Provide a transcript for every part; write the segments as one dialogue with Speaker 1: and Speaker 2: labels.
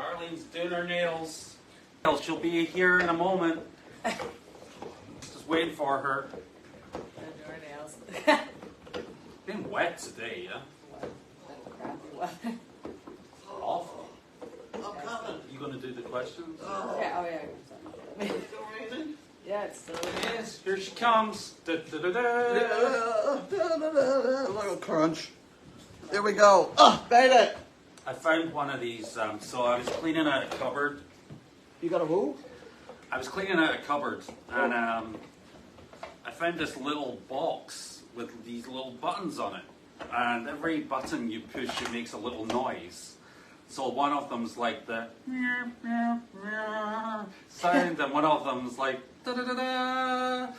Speaker 1: Carlene's doing her nails. She'll be here in a moment. Just waiting for her.
Speaker 2: Do her nails.
Speaker 1: Been wet today, yeah?
Speaker 2: Crappy weather.
Speaker 1: Awful.
Speaker 3: I'm coming.
Speaker 1: You gonna do the questions?
Speaker 2: Yeah, oh yeah.
Speaker 3: It's still raining?
Speaker 2: Yeah, it's still
Speaker 1: Yes, here she comes. Da, da, da, da.
Speaker 3: Little crunch. There we go. Oh, made it.
Speaker 1: I found one of these, so I was cleaning out a cupboard.
Speaker 3: You got a who?
Speaker 1: I was cleaning out a cupboard, and I found this little box with these little buttons on it. And every button you push, it makes a little noise. So one of them's like the meow, meow, meow sound, and one of them's like da da da da.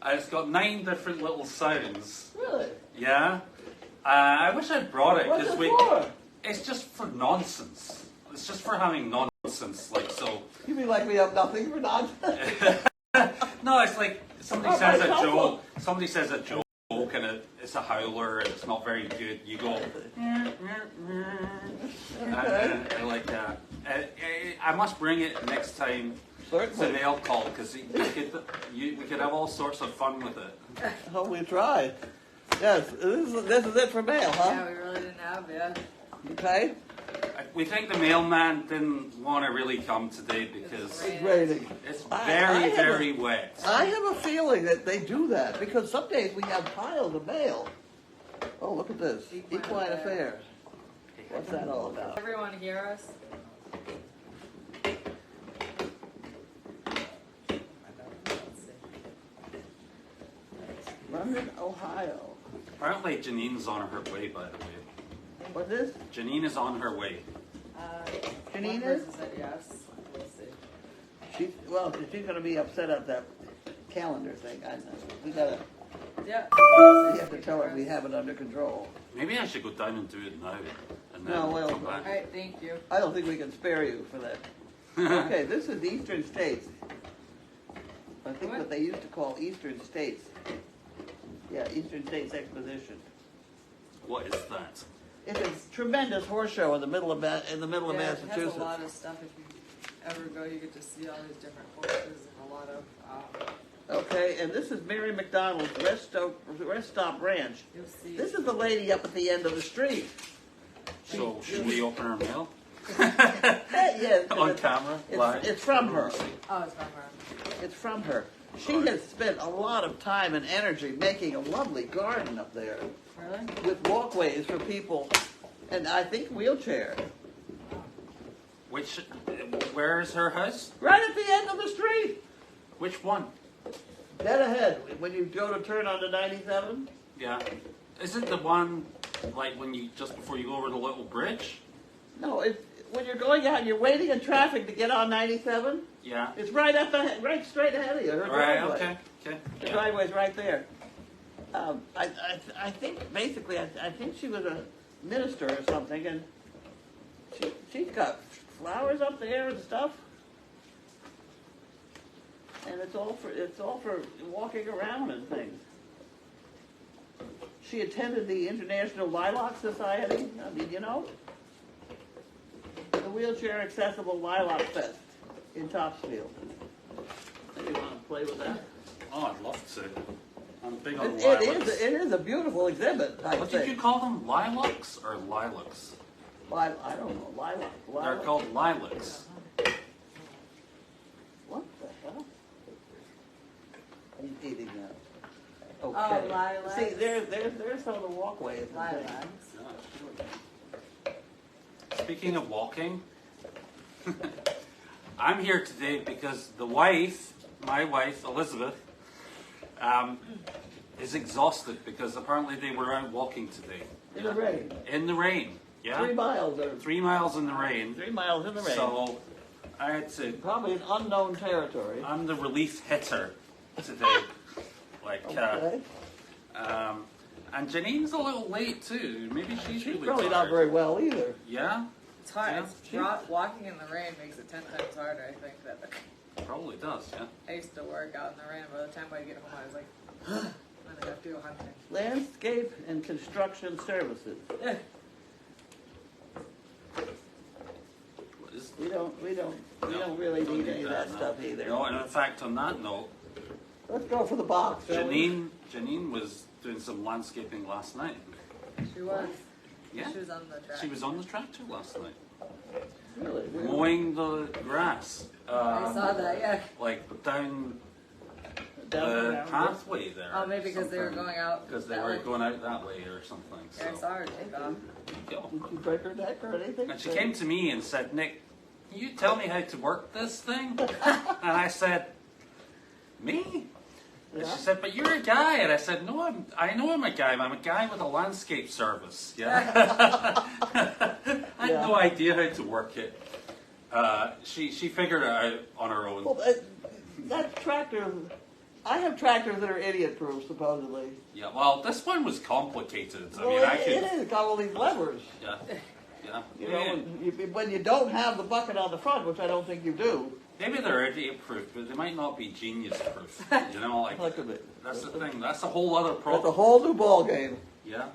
Speaker 1: And it's got 9 different little sounds.
Speaker 3: Really?
Speaker 1: Yeah. I wish I'd brought it
Speaker 3: What's it
Speaker 1: we.
Speaker 3: for?
Speaker 1: It's just for nonsense. It's just for having nonsense, like so.
Speaker 3: You mean like we have nothing for nonsense?
Speaker 1: No, it's like somebody
Speaker 3: Oh,
Speaker 1: says
Speaker 3: very
Speaker 1: a
Speaker 3: helpful.
Speaker 1: joke. Somebody says a joke, and it's a howler, and it's not very good. You go, and like that. I must bring it next time to
Speaker 3: Certainly.
Speaker 1: mail call because we could have all sorts of fun with it.
Speaker 3: Oh, we tried. Yes, this is it for mail, huh?
Speaker 2: Yeah, we really didn't have, yeah.
Speaker 3: Okay.
Speaker 1: We think the mailman didn't want to really come today because
Speaker 3: It's raining.
Speaker 1: it's
Speaker 3: I
Speaker 1: very,
Speaker 3: have
Speaker 1: very wet.
Speaker 3: I have a feeling that they do that because some days we have piles of mail. Oh, look at this.
Speaker 2: Equine
Speaker 3: Equine
Speaker 2: Affairs.
Speaker 3: Affairs. What's that all about?
Speaker 2: Everyone hear us?
Speaker 3: London, Ohio.
Speaker 1: Apparently, Janine's on her way. By the way,
Speaker 3: What's this?
Speaker 1: Janine is on her way.
Speaker 2: One
Speaker 3: Janine
Speaker 2: person said yes. We'll see.
Speaker 3: She's going to be upset at that calendar thing. I know. We gotta.
Speaker 2: Yeah.
Speaker 3: We have to tell her we have it under control.
Speaker 1: Maybe I should go down and do it now, and then
Speaker 3: No, well,
Speaker 1: come back.
Speaker 2: Alright, thank you.
Speaker 3: I don't think we can spare you for that. Okay, this is the Eastern States. I think what they used to call Eastern States. Yeah, Eastern States Exposition.
Speaker 1: What is that?
Speaker 3: It's a tremendous horse show in the middle of
Speaker 2: Yeah, it
Speaker 3: Massachusetts.
Speaker 2: has a lot of stuff. If you ever go, you get to see all these different horses and a lot of,
Speaker 3: Okay, and this is Mary McDonald's Rest Stop Ranch.
Speaker 2: you'll see.
Speaker 3: This is the lady up at the end of the street.
Speaker 1: So should we open her mail
Speaker 3: Yes,
Speaker 1: on camera? Live?
Speaker 3: it's from her.
Speaker 2: Oh, it's from her.
Speaker 3: It's from her. She has spent a lot of time and energy making a lovely garden up there
Speaker 2: Really?
Speaker 3: with walkways for people, and I think wheelchair.
Speaker 1: Which? Where is her house?
Speaker 3: Right at the end of the street.
Speaker 1: Which one?
Speaker 3: Dead ahead, when you go to turn onto 97.
Speaker 1: Yeah. Is it the one like when you just before you go over the little bridge?
Speaker 3: No, it's when you're going out and you're waiting in traffic to get on 97.
Speaker 1: Yeah.
Speaker 3: It's right right straight ahead of you. Her
Speaker 1: Right.
Speaker 3: driveway.
Speaker 1: Okay. Okay.
Speaker 3: The
Speaker 1: Yeah.
Speaker 3: driveway's right there. I think basically I think she was a minister or something, and she's got flowers up there and stuff, and it's all for walking around and things. She attended the International Lilac Society. I mean, you know, the Wheelchair Accessible Lilac Fest in Topsfield. You want to play with that?
Speaker 1: Oh, I'd love to. I'm big on
Speaker 3: It
Speaker 1: lilacs.
Speaker 3: is a beautiful exhibit, I
Speaker 1: What
Speaker 3: think.
Speaker 1: did you call them? Lilacs or lilacs?
Speaker 3: I don't know, lilac.
Speaker 1: They're called lilacs.
Speaker 3: What the hell? I'm eating that.
Speaker 2: Oh,
Speaker 3: Okay.
Speaker 2: lilacs.
Speaker 3: See, there's some of the walkways. and things.
Speaker 2: Lilacs.
Speaker 1: Speaking of walking, I'm here today because my wife, Elizabeth, is exhausted because apparently they were out walking today.
Speaker 3: In the rain.
Speaker 1: In the rain, yeah?
Speaker 3: 3 miles.
Speaker 1: 3 miles in the rain.
Speaker 3: 3 miles in the rain.
Speaker 1: So, I had to,
Speaker 3: Probably in unknown territory.
Speaker 1: I'm the relief hitter today.
Speaker 3: Okay.
Speaker 1: And Janine's a little late too. Maybe she's
Speaker 3: She's
Speaker 1: really
Speaker 3: probably
Speaker 1: tired.
Speaker 3: not very well either.
Speaker 1: Yeah?
Speaker 2: It's hard.
Speaker 1: Yeah.
Speaker 2: Walking in the rain makes it 10 times harder, I think. That
Speaker 1: Probably does, yeah.
Speaker 2: I used to work out in the rain. By the time I get home, I was like, and I got to do hunting.
Speaker 3: Landscape and Construction Services.
Speaker 1: What is
Speaker 3: We don't really
Speaker 1: Don't
Speaker 3: need any of that
Speaker 1: no.
Speaker 3: stuff either.
Speaker 1: No, and in fact, on that note,
Speaker 3: Let's go for the box, shall we?
Speaker 1: Janine was doing some landscaping last night.
Speaker 2: She was.
Speaker 1: Yeah.
Speaker 2: She was on the track.
Speaker 1: She was on the tractor last night,
Speaker 3: Really?
Speaker 1: mowing the grass.
Speaker 2: I saw that, yeah.
Speaker 1: Like down
Speaker 3: Down
Speaker 1: the
Speaker 3: around
Speaker 1: pathway there.
Speaker 2: Oh, maybe because they were going out.
Speaker 1: Because they
Speaker 2: that
Speaker 1: were
Speaker 2: way.
Speaker 1: going out that way or something.
Speaker 2: Yeah, I saw her take off.
Speaker 1: So.
Speaker 3: Did you break her neck or anything?
Speaker 1: And she came to me and said, Nick, can you tell me how to work this thing? And I said, me? And
Speaker 3: Yeah.
Speaker 1: she said, but you're a guy. And I said, no, I know I'm a guy, but I'm a guy with a landscape service. Yeah. I had no idea how to work it. She figured it out on her own.
Speaker 3: Well, that tractor, I have tractors that are idiot-proof, supposedly.
Speaker 1: Yeah, well, this one was complicated. I
Speaker 3: Well,
Speaker 1: mean, I
Speaker 3: it
Speaker 1: could.
Speaker 3: is. It's got all these levers.
Speaker 1: Yeah. Yeah.
Speaker 3: You know, and when you don't have the bucket on the front, which I don't think you do.
Speaker 1: Maybe they're idiot-proof, but they might not be genius-proof. You know, like
Speaker 3: Look at it.
Speaker 1: that's the thing. That's a whole other
Speaker 3: That's a
Speaker 1: problem.
Speaker 3: whole new ball game.
Speaker 1: Yeah.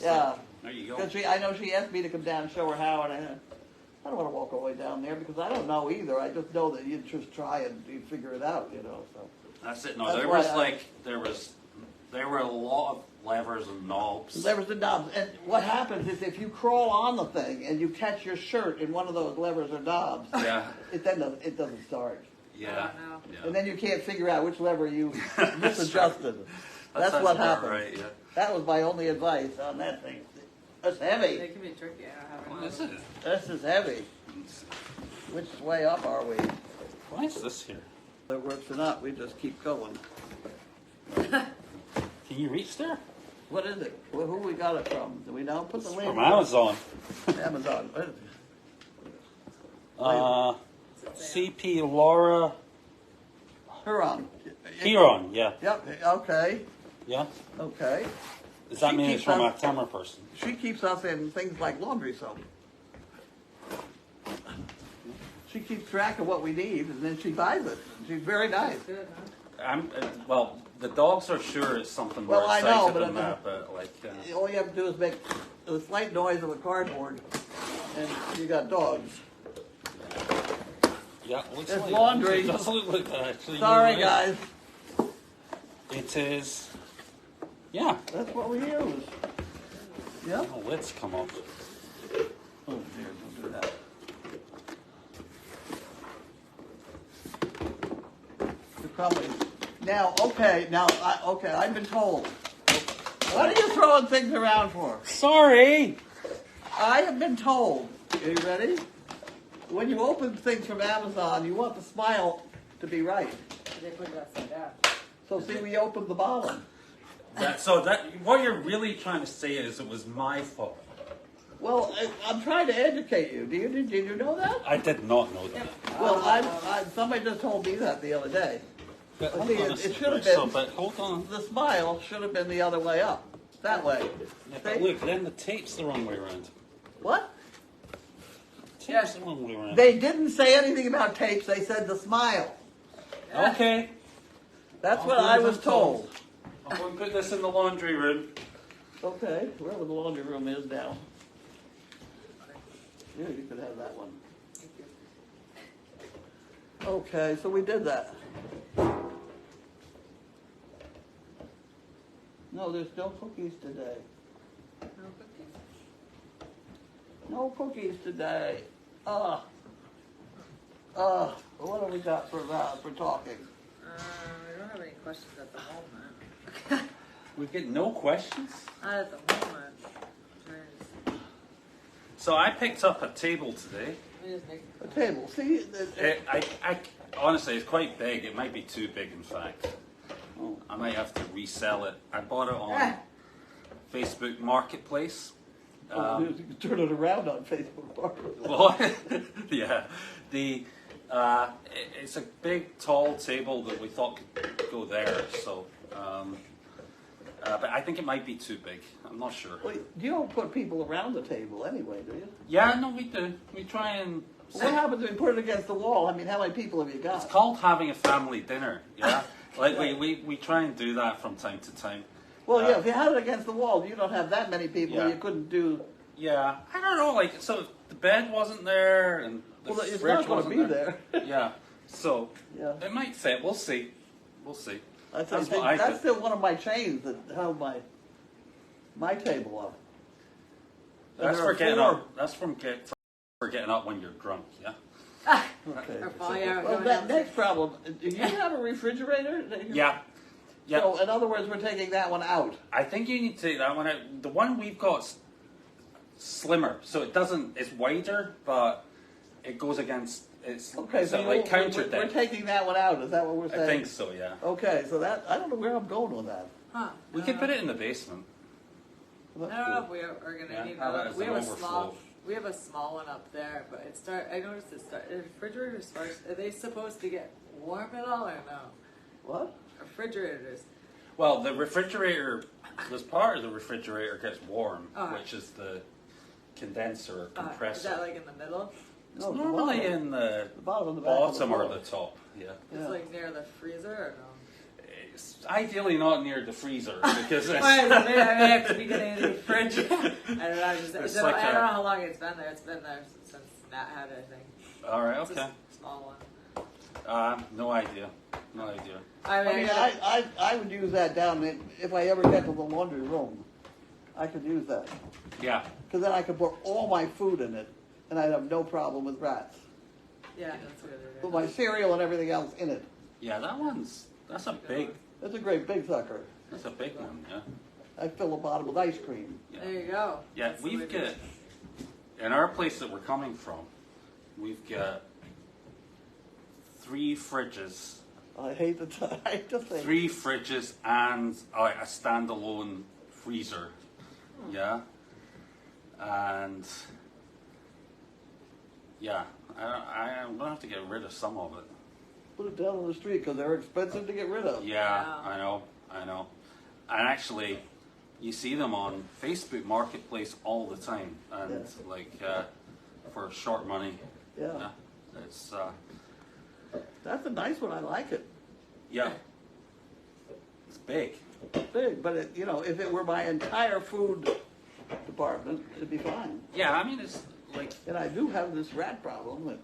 Speaker 3: Yeah.
Speaker 1: There you go.
Speaker 3: Because I know she asked me to come down and show her how, and I don't want to walk all the way down there because I don't know either. I just know that you just try and you figure it out, you know. So
Speaker 1: That's it. No,
Speaker 3: That's
Speaker 1: there
Speaker 3: why
Speaker 1: was there were a lot of levers and knobs.
Speaker 3: levers and knobs, and what happens is if you crawl on the thing and you catch your shirt in one of those levers or knobs,
Speaker 1: Yeah.
Speaker 3: it doesn't start,
Speaker 1: Yeah.
Speaker 2: Oh, no.
Speaker 1: Yeah.
Speaker 3: and then you can't figure out which lever you misadjusted.
Speaker 1: That
Speaker 3: That's
Speaker 1: sounds
Speaker 3: what
Speaker 1: about
Speaker 3: happened.
Speaker 1: Right. Yeah.
Speaker 3: That was my only advice on that thing. That's heavy.
Speaker 2: It can be tricky. I don't
Speaker 1: What
Speaker 2: have
Speaker 1: is it?
Speaker 3: This is heavy. Which way up are we?
Speaker 1: Why is this here?
Speaker 3: Whether it works or not, we just keep going.
Speaker 1: Can you reach there?
Speaker 3: What is it? Who we got it from? Do we know? Put the
Speaker 1: It's
Speaker 3: label.
Speaker 1: from Amazon.
Speaker 3: Amazon. What is it?
Speaker 1: CP Laura
Speaker 3: Huron.
Speaker 1: Huron. Yeah.
Speaker 3: Yep. Okay.
Speaker 1: Yeah.
Speaker 3: Okay.
Speaker 1: Does that
Speaker 3: She
Speaker 1: mean it's
Speaker 3: keeps
Speaker 1: from a
Speaker 3: us-
Speaker 1: camera person?
Speaker 3: She keeps us in things like laundry soap. She keeps track of what we need, and then she buys it. She's very nice.
Speaker 2: Good, huh?
Speaker 1: Well, the dogs are sure it's something
Speaker 3: Well,
Speaker 1: more
Speaker 3: I
Speaker 1: excited
Speaker 3: know, but
Speaker 1: than
Speaker 3: I'm-
Speaker 1: that. But like,
Speaker 3: All you have to do is make the slight noise of a cardboard, and you got dogs.
Speaker 1: yeah, looks
Speaker 3: It's
Speaker 1: like
Speaker 3: laundry.
Speaker 1: It does look like that. Actually,
Speaker 3: Sorry,
Speaker 1: you're right.
Speaker 3: guys.
Speaker 1: It is. Yeah.
Speaker 3: That's what we use. Yep.
Speaker 1: The lids come off.
Speaker 3: Oh dear, don't do that. The crumbly. Now, okay, I've been told. What are you throwing things around for?
Speaker 1: Sorry.
Speaker 3: I have been told. Are you ready? When you open things from Amazon, you want the smile to be right.
Speaker 2: They put it upside down.
Speaker 3: So see, we opened the bottom.
Speaker 1: What you're really trying to say is it was my fault.
Speaker 3: Well, I'm trying to educate you. Did you know that?
Speaker 1: I did not know that.
Speaker 3: Well, somebody just told me that the other day.
Speaker 1: But
Speaker 3: Well,
Speaker 1: hold
Speaker 3: see,
Speaker 1: on a
Speaker 3: it
Speaker 1: second.
Speaker 3: should have
Speaker 1: So,
Speaker 3: been-
Speaker 1: but hold on.
Speaker 3: The smile should have been the other way up. That way.
Speaker 1: Yeah, but
Speaker 3: See?
Speaker 1: look, then the tape's the wrong way around.
Speaker 3: What?
Speaker 1: Tape's the wrong way around.
Speaker 3: They didn't say anything about tapes. They said the smile.
Speaker 1: Okay.
Speaker 3: That's
Speaker 1: I'll
Speaker 3: what
Speaker 1: do
Speaker 3: I
Speaker 1: as
Speaker 3: was
Speaker 1: I'm
Speaker 3: told.
Speaker 1: I'm going to put this in the laundry room.
Speaker 3: Okay, wherever the laundry room is now. Yeah, you could have that one.
Speaker 2: Thank you.
Speaker 3: Okay, so we did that. No, there's no cookies today.
Speaker 2: No cookies?
Speaker 3: No cookies today. What have we got for talking?
Speaker 2: We don't have any questions at the moment.
Speaker 1: We get no questions.
Speaker 2: Not at the moment. Nice.
Speaker 1: So I picked up a table today.
Speaker 2: Let me just make
Speaker 3: A table. See,
Speaker 1: Honestly, it's quite big. It might be too big, in fact.
Speaker 3: oh,
Speaker 1: I might have to resell it. I bought it on Facebook Marketplace.
Speaker 3: you can turn it around on Facebook Marketplace.
Speaker 1: Well, yeah. It's a big, tall table that we thought could go there. So, but I think it might be too big. I'm not sure.
Speaker 3: Well, you don't put people around the table anyway, do you?
Speaker 1: Yeah, no, we do. We try and.
Speaker 3: What happens if we put it against the wall? I mean, how many people have you
Speaker 1: It's
Speaker 3: got?
Speaker 1: called having a family dinner. Yeah, like we try and do that from time to time.
Speaker 3: Well, yeah, if you had it against the wall, you don't have that many people.
Speaker 1: Yeah.
Speaker 3: You couldn't do
Speaker 1: Yeah, I don't know. Like, so if the bed wasn't there and the
Speaker 3: Well, it's
Speaker 1: fridge
Speaker 3: not going to
Speaker 1: wasn't
Speaker 3: be there.
Speaker 1: Yeah, so
Speaker 3: Yeah.
Speaker 1: it might fit. We'll see. We'll see.
Speaker 3: That's
Speaker 1: what I
Speaker 3: that's
Speaker 1: did.
Speaker 3: still one of my chains that held my table up. And
Speaker 1: That's
Speaker 3: there
Speaker 1: for
Speaker 3: are
Speaker 1: getting
Speaker 3: four-
Speaker 1: up. That's for getting up when you're drunk. Yeah.
Speaker 3: Okay.
Speaker 2: Or falling out,
Speaker 3: Well,
Speaker 2: going
Speaker 3: that
Speaker 2: down.
Speaker 3: next problem. Do you have a refrigerator? that you-
Speaker 1: Yeah. Yeah.
Speaker 3: So, in other words, we're taking that one out.
Speaker 1: I think you need to take that one out. The one we've got's slimmer, so it doesn't. It's wider, but it goes against. It's
Speaker 3: Okay, so
Speaker 1: like counter
Speaker 3: we're
Speaker 1: thing.
Speaker 3: taking that one out. Is that what we're saying?
Speaker 1: I think so. Yeah.
Speaker 3: Okay, so that I don't know where I'm going with that.
Speaker 2: Huh.
Speaker 1: We could put it in the basement.
Speaker 3: That's
Speaker 2: I don't know
Speaker 3: cool.
Speaker 2: if we are gonna
Speaker 1: Yeah,
Speaker 2: need
Speaker 1: how
Speaker 2: another.
Speaker 1: about
Speaker 2: We
Speaker 1: as
Speaker 2: have
Speaker 1: an
Speaker 2: a
Speaker 1: overflow?
Speaker 2: small. We have a small one up there, but it start. I noticed it start. The refrigerator starts. Are they supposed to get warm at all or no?
Speaker 3: What?
Speaker 2: Refrigerators.
Speaker 1: Well, the refrigerator. There's part of the refrigerator gets warm,
Speaker 2: Alright.
Speaker 1: which is the condenser or
Speaker 2: Is
Speaker 1: compressor.
Speaker 2: that like in the middle?
Speaker 1: It's
Speaker 3: No, the
Speaker 1: normally
Speaker 3: bottom.
Speaker 1: in the
Speaker 3: The bottom and the back of the
Speaker 1: bottom or
Speaker 3: floor.
Speaker 1: the top. Yeah.
Speaker 2: It's
Speaker 3: Yeah.
Speaker 2: like near the freezer or no?
Speaker 1: It's ideally not near the freezer because it's,
Speaker 2: Why is it? Maybe I may have to be getting into the fridge. I don't know. I
Speaker 1: It's
Speaker 2: don't
Speaker 1: like
Speaker 2: know
Speaker 1: a-
Speaker 2: how long it's been there. It's been there since Nat had it, I think.
Speaker 1: all right.
Speaker 2: It's
Speaker 1: Okay.
Speaker 2: a small one.
Speaker 1: No idea. No idea.
Speaker 2: I mean,
Speaker 3: I would use that down if I ever get to the laundry room. I could use that
Speaker 1: Yeah.
Speaker 3: because then I could put all my food in it, and I'd have no problem with rats.
Speaker 2: yeah, that's what it
Speaker 3: Put
Speaker 2: is.
Speaker 3: my cereal and everything else in it.
Speaker 1: Yeah. That's a big.
Speaker 3: That's a great big sucker.
Speaker 1: That's a big one. Yeah.
Speaker 3: I fill the bottom with ice cream.
Speaker 2: There you go.
Speaker 1: Yeah.
Speaker 2: That's the way
Speaker 1: We've
Speaker 2: to do
Speaker 1: got
Speaker 2: it.
Speaker 1: in our place that we're coming from. We've got 3 fridges.
Speaker 3: I hate the I just think.
Speaker 1: 3 fridges and a standalone freezer. Yeah. And yeah, I'm gonna have to get rid of some of it.
Speaker 3: Put it down on the street because they're expensive to get rid of.
Speaker 1: Yeah,
Speaker 2: Yeah.
Speaker 1: I know. And actually, you see them on Facebook Marketplace all the time, and
Speaker 3: Yeah.
Speaker 1: like for short money.
Speaker 3: Yeah.
Speaker 1: It's
Speaker 3: That's a nice one. I like it.
Speaker 1: yeah, it's big.
Speaker 3: It's big, but if it were my entire food department, it'd be fine.
Speaker 1: Yeah, I mean it's like
Speaker 3: And I do have this rat problem.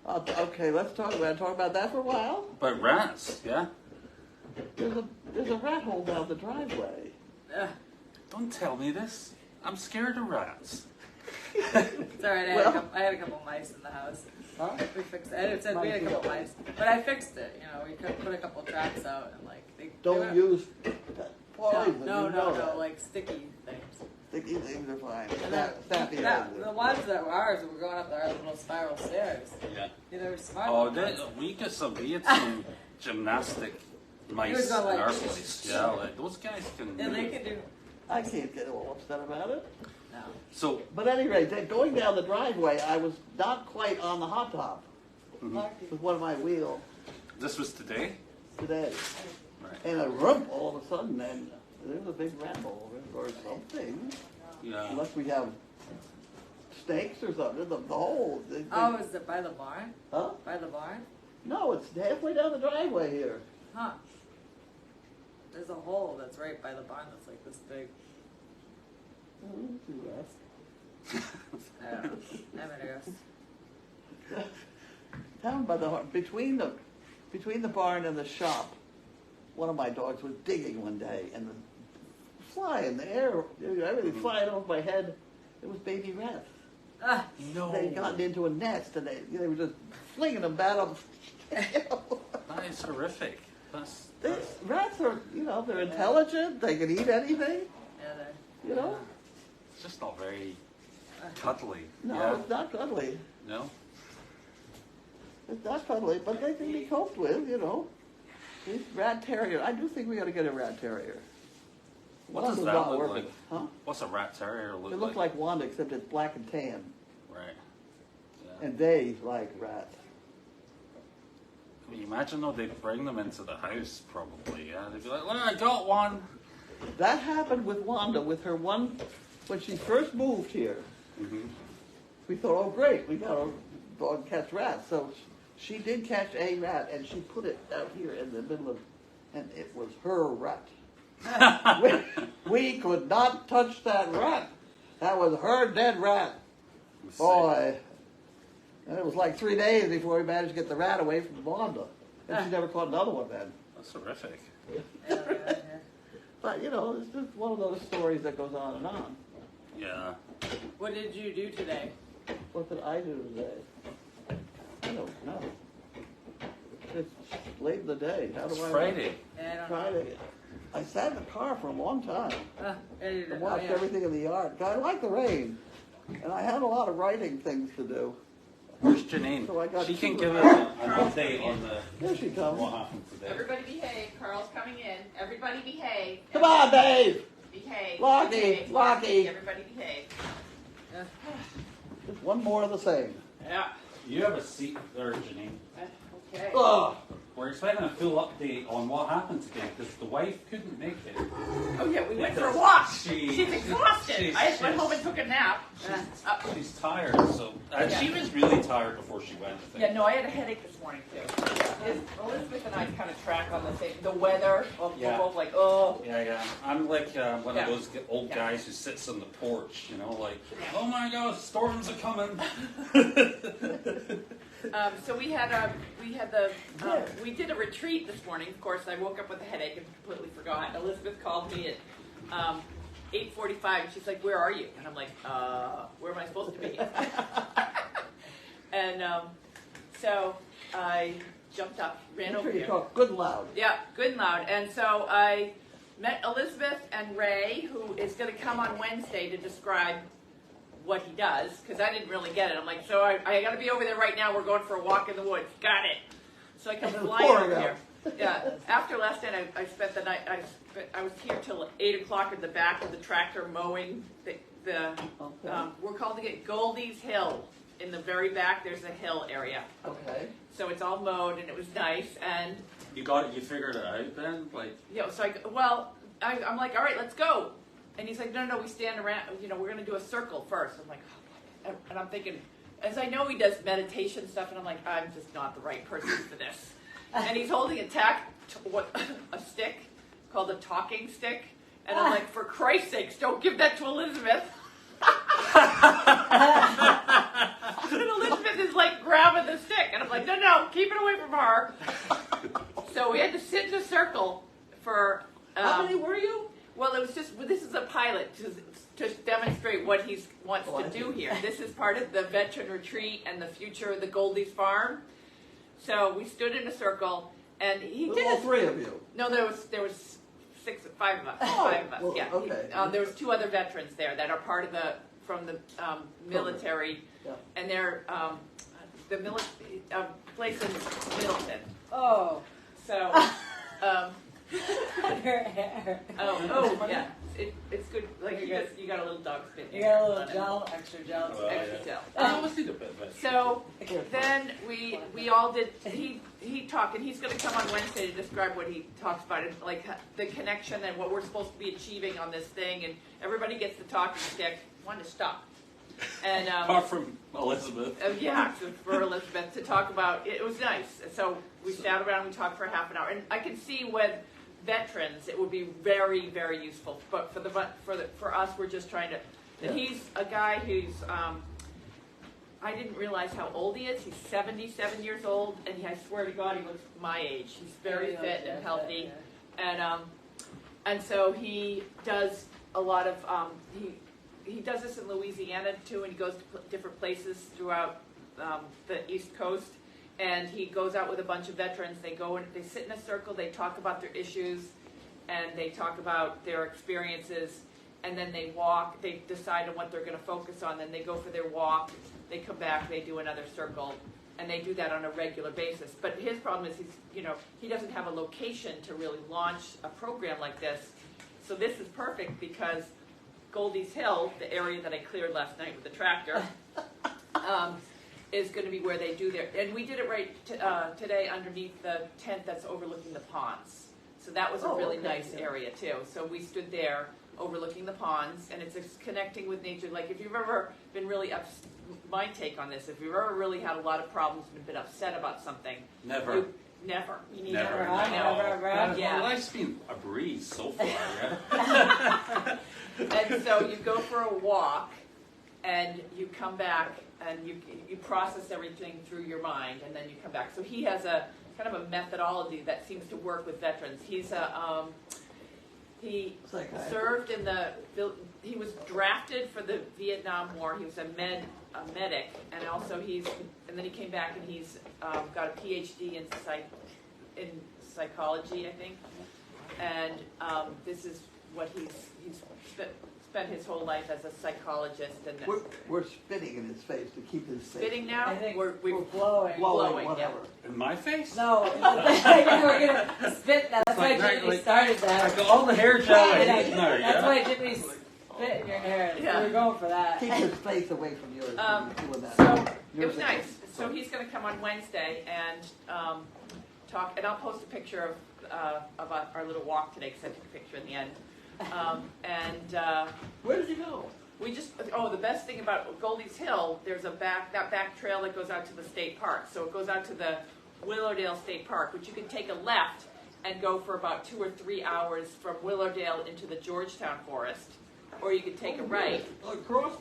Speaker 3: Okay, let's talk about that for a while.
Speaker 1: but rats. Yeah,
Speaker 3: There's a rat hole down the driveway.
Speaker 1: don't tell me this. I'm scared of rats.
Speaker 2: It's alright.
Speaker 3: Well-
Speaker 2: I had a couple mice in the house.
Speaker 3: Huh?
Speaker 2: We fixed it. It said we had a couple mice, but I fixed it. We could put a couple traps out and like they
Speaker 3: Don't
Speaker 2: they
Speaker 3: use poison.
Speaker 2: No,
Speaker 3: you know
Speaker 2: no,
Speaker 3: that.
Speaker 2: like sticky things.
Speaker 3: Sticky things are fine.
Speaker 2: And then
Speaker 3: Snappy
Speaker 2: the
Speaker 3: ends.
Speaker 2: ones that were ours were going up our little spiral stairs.
Speaker 1: Yeah.
Speaker 2: Yeah, they were smart.
Speaker 1: Oh,
Speaker 2: ones.
Speaker 1: we had some gymnastic mice
Speaker 2: was
Speaker 1: in
Speaker 2: going like-
Speaker 1: our place. Yeah, like those guys can.
Speaker 2: And they could do.
Speaker 3: I can't get all upset about it.
Speaker 2: No.
Speaker 1: So
Speaker 3: But at any rate, going down the driveway, I was not quite on the hot top with one of my wheels
Speaker 1: this was today.
Speaker 3: today.
Speaker 1: Right.
Speaker 3: And a rump all of a sudden, and there was a big rat hole or something.
Speaker 1: Yeah.
Speaker 3: Unless we have snakes or something. The hole.
Speaker 2: Oh, is it by the barn?
Speaker 3: Huh?
Speaker 2: By the barn?
Speaker 3: No, it's halfway down the driveway here.
Speaker 2: Huh. There's a hole that's right by the barn that's like this big. I don't know. I'm gonna guess.
Speaker 3: Down by the between the barn and the shop, one of my dogs was digging one day, and the fly in the air, everything flying over my head. It was baby rats.
Speaker 2: Ah,
Speaker 1: No.
Speaker 3: They had gotten into a nest, and they were just flinging them back up.
Speaker 1: That is horrific.
Speaker 3: Rats are, they're intelligent. They can eat anything.
Speaker 2: yeah, there.
Speaker 3: You know.
Speaker 1: It's just not very cuddly.
Speaker 3: No,
Speaker 1: Yeah.
Speaker 3: it's not cuddly.
Speaker 1: No.
Speaker 3: It's not cuddly, but they can be coped with. These rat terrier. I do think we got to get a rat terrier.
Speaker 1: What does
Speaker 3: Wanda's
Speaker 1: that
Speaker 3: not
Speaker 1: look
Speaker 3: working.
Speaker 1: like?
Speaker 3: Huh?
Speaker 1: What's a rat terrier look
Speaker 3: It looks like Wanda, except it's black and tan,
Speaker 1: Right. Yeah.
Speaker 3: and they like rats.
Speaker 1: Can you imagine though? They'd bring them into the house probably. Yeah. They'd be like, "Look, I got one."
Speaker 3: That happened with Wanda, with her one, when she first moved here.
Speaker 1: Mm-hmm.
Speaker 3: We thought, oh great, we got a dog catch rats. So she did catch a rat, and she put it out here in the middle of, and it was her rat. we could not touch that rat. That was her dead rat.
Speaker 1: Let's see.
Speaker 3: Boy. And it was like 3 days before we managed to get the rat away from Wanda. And she never caught another one then.
Speaker 1: That's horrific.
Speaker 2: Yeah.
Speaker 3: But, you know, it's just one of those stories that goes on and on.
Speaker 1: Yeah.
Speaker 2: What did you do today?
Speaker 3: What did I do today? I don't know. It's late in the day. How do
Speaker 1: It's
Speaker 3: I know?
Speaker 1: Friday.
Speaker 2: Yeah, I don't know.
Speaker 3: Friday. I sat in the car for a long time and watched
Speaker 2: yeah.
Speaker 3: everything in the yard. I like the rain. And I had a lot of writing things to do.
Speaker 1: Where's Janine?
Speaker 3: So I got
Speaker 1: She can
Speaker 3: two
Speaker 1: give
Speaker 3: of
Speaker 1: us an update on
Speaker 3: Here she comes.
Speaker 1: what happened today.
Speaker 4: Everybody behave. Carl's coming in. Everybody behave.
Speaker 3: Come on, Dave!
Speaker 4: Behave.
Speaker 3: Lockie,
Speaker 4: Behave.
Speaker 3: Lockie.
Speaker 4: Everybody behave.
Speaker 3: Just one more of the same.
Speaker 1: Yeah. You have a seat there, Janine.
Speaker 4: Okay.
Speaker 3: Ugh.
Speaker 1: We're expecting a full update on what happened today because the wife couldn't make it.
Speaker 4: Oh yeah, we went for a walk.
Speaker 1: She's
Speaker 4: She's exhausted. I went home and took a nap.
Speaker 1: She's tired, so
Speaker 4: Yeah.
Speaker 1: she was really tired before she went. I think.
Speaker 4: Yeah, no, I had a headache this morning too. Elizabeth and I kind of track on the same, the weather.
Speaker 1: Yeah.
Speaker 4: We're both like, oh.
Speaker 1: Yeah. I'm like one
Speaker 4: Yeah.
Speaker 1: of those old
Speaker 4: Yeah.
Speaker 1: guys who sits on the porch, you know, like,
Speaker 4: Yeah.
Speaker 1: oh my God, storms are coming.
Speaker 4: So we did a retreat this morning. Of course, I woke up with a headache and completely forgot. Elizabeth called me at 8:45 and she's like, "Where are you?" And I'm like, "Where am I supposed to be?" And so I jumped up, ran
Speaker 3: Make
Speaker 4: over
Speaker 3: sure you
Speaker 4: here.
Speaker 3: talk good and loud.
Speaker 4: Yeah, good and loud. And so I met Elizabeth and Ray, who is going to come on Wednesday to describe what he does, because I didn't really get it. I'm like, so I got to be over there right now. We're going for a walk in the woods. Got it. So I come flying
Speaker 3: pouring
Speaker 4: over
Speaker 3: out.
Speaker 4: here. Yeah. After last night, I spent the night. I was here till 8 o'clock in the back of the tractor mowing the we're calling it Goldie's Hill. In the very back, there's a hill area.
Speaker 3: Okay.
Speaker 4: So it's all mowed, and it was nice. And
Speaker 1: You got it. You figured it out then, like.
Speaker 4: so I'm like, all right, let's go. And he's like, no, we stand around, we're going to do a circle first. I'm like, oh, and I'm thinking, as I know he does meditation stuff, and I'm like, I'm just not the right person for this. And he's holding a stick called a talking stick. And I'm like, for Christ's sakes, don't give that to Elizabeth. And Elizabeth is like grabbing the stick. And I'm like, no, keep it away from her. So we had to sit in a circle for...
Speaker 3: How many were you?
Speaker 4: Well, this is a pilot to demonstrate what he wants to do here. This is part of the veteran retreat and the future of the Goldie's farm. So we stood in a circle, and he did
Speaker 3: All three of you.
Speaker 4: No, there was five of us.
Speaker 3: Well,
Speaker 4: Yeah.
Speaker 3: okay.
Speaker 4: There was 2 other veterans there that are part of from the military,
Speaker 3: Yeah.
Speaker 4: and they're the place in Middleton.
Speaker 2: Oh,
Speaker 4: So.
Speaker 2: her hair.
Speaker 4: Oh, yeah. It's good. Like you got a little dog spin.
Speaker 2: You got a little gel, extra gel.
Speaker 4: Extra gel.
Speaker 1: I always need a bit of it.
Speaker 4: So then we all did. He talked, and he's going to come on Wednesday to describe what he talks about, and like the connection and what we're supposed to be achieving on this thing. And everybody gets the talking stick. One to stop. And
Speaker 1: Apart from Elizabeth.
Speaker 4: yeah, for Elizabeth to talk about. It was nice. So we sat around. We talked for a half an hour, and I can see with veterans it would be very, very useful. But for us, we're just trying to. And he's a guy who's. I didn't realize how old he is. He's 77 years old, and I swear to God, he looks my age. He's very fit and healthy, and so he does a lot of he does this in Louisiana too, and he goes to different places throughout the East Coast, and he goes out with a bunch of veterans. They go and they sit in a circle. They talk about their issues, and they talk about their experiences, and then they walk. They decide on what they're going to focus on. Then they go for their walk. They come back, they do another circle, and they do that on a regular basis. But his problem is he doesn't have a location to really launch a program like this. So this is perfect because Goldie's Hill, the area that I cleared last night with the tractor, is going to be where they do their, and we did it right today underneath the tent that's overlooking the ponds. So that was a really nice area too. So we stood there overlooking the ponds, and it's connecting with nature. Like if you've ever been really my take on this, if you've ever really had a lot of problems and been upset about something,
Speaker 1: Never.
Speaker 4: Never.
Speaker 1: Never.
Speaker 2: Never.
Speaker 4: Yeah.
Speaker 1: Well, life's been a breeze so far, yeah.
Speaker 4: And so you go for a walk, and you come back, and you process everything through your mind, and then you come back. So he has a kind of a methodology that seems to work with veterans. He's a he served in he was drafted for the Vietnam War. He was a medic, and also and then he came back and he's got a PhD in psychology, I think. And this is what he's spent his whole life as a psychologist. And
Speaker 5: we're spitting in his face to keep his face.
Speaker 4: spitting now.
Speaker 2: I think
Speaker 4: we're
Speaker 2: blowing.
Speaker 5: Blowing, whatever.
Speaker 1: In my face?
Speaker 2: No, we're gonna spit now. That's why Jimmy started
Speaker 1: I
Speaker 2: that.
Speaker 1: got all the hair gel I need now,
Speaker 2: That's
Speaker 1: yeah.
Speaker 2: why Jimmy spit in your hair.
Speaker 4: Yeah.
Speaker 2: We're going for that.
Speaker 5: Keep his face away from yours. Doing that.
Speaker 4: So it
Speaker 5: Yours
Speaker 4: was nice. So he's going to come on Wednesday and talk, and I'll post a picture of our little walk today because I took a picture in the end.
Speaker 5: Where did you go?
Speaker 4: We just, the best thing about Goldie's Hill, there's that back trail that goes out to the state park. So it goes out to the Willowdale State Park, which you can take a left and go for about 2 or 3 hours from Willowdale into the Georgetown Forest. Or you could take a right.
Speaker 5: Across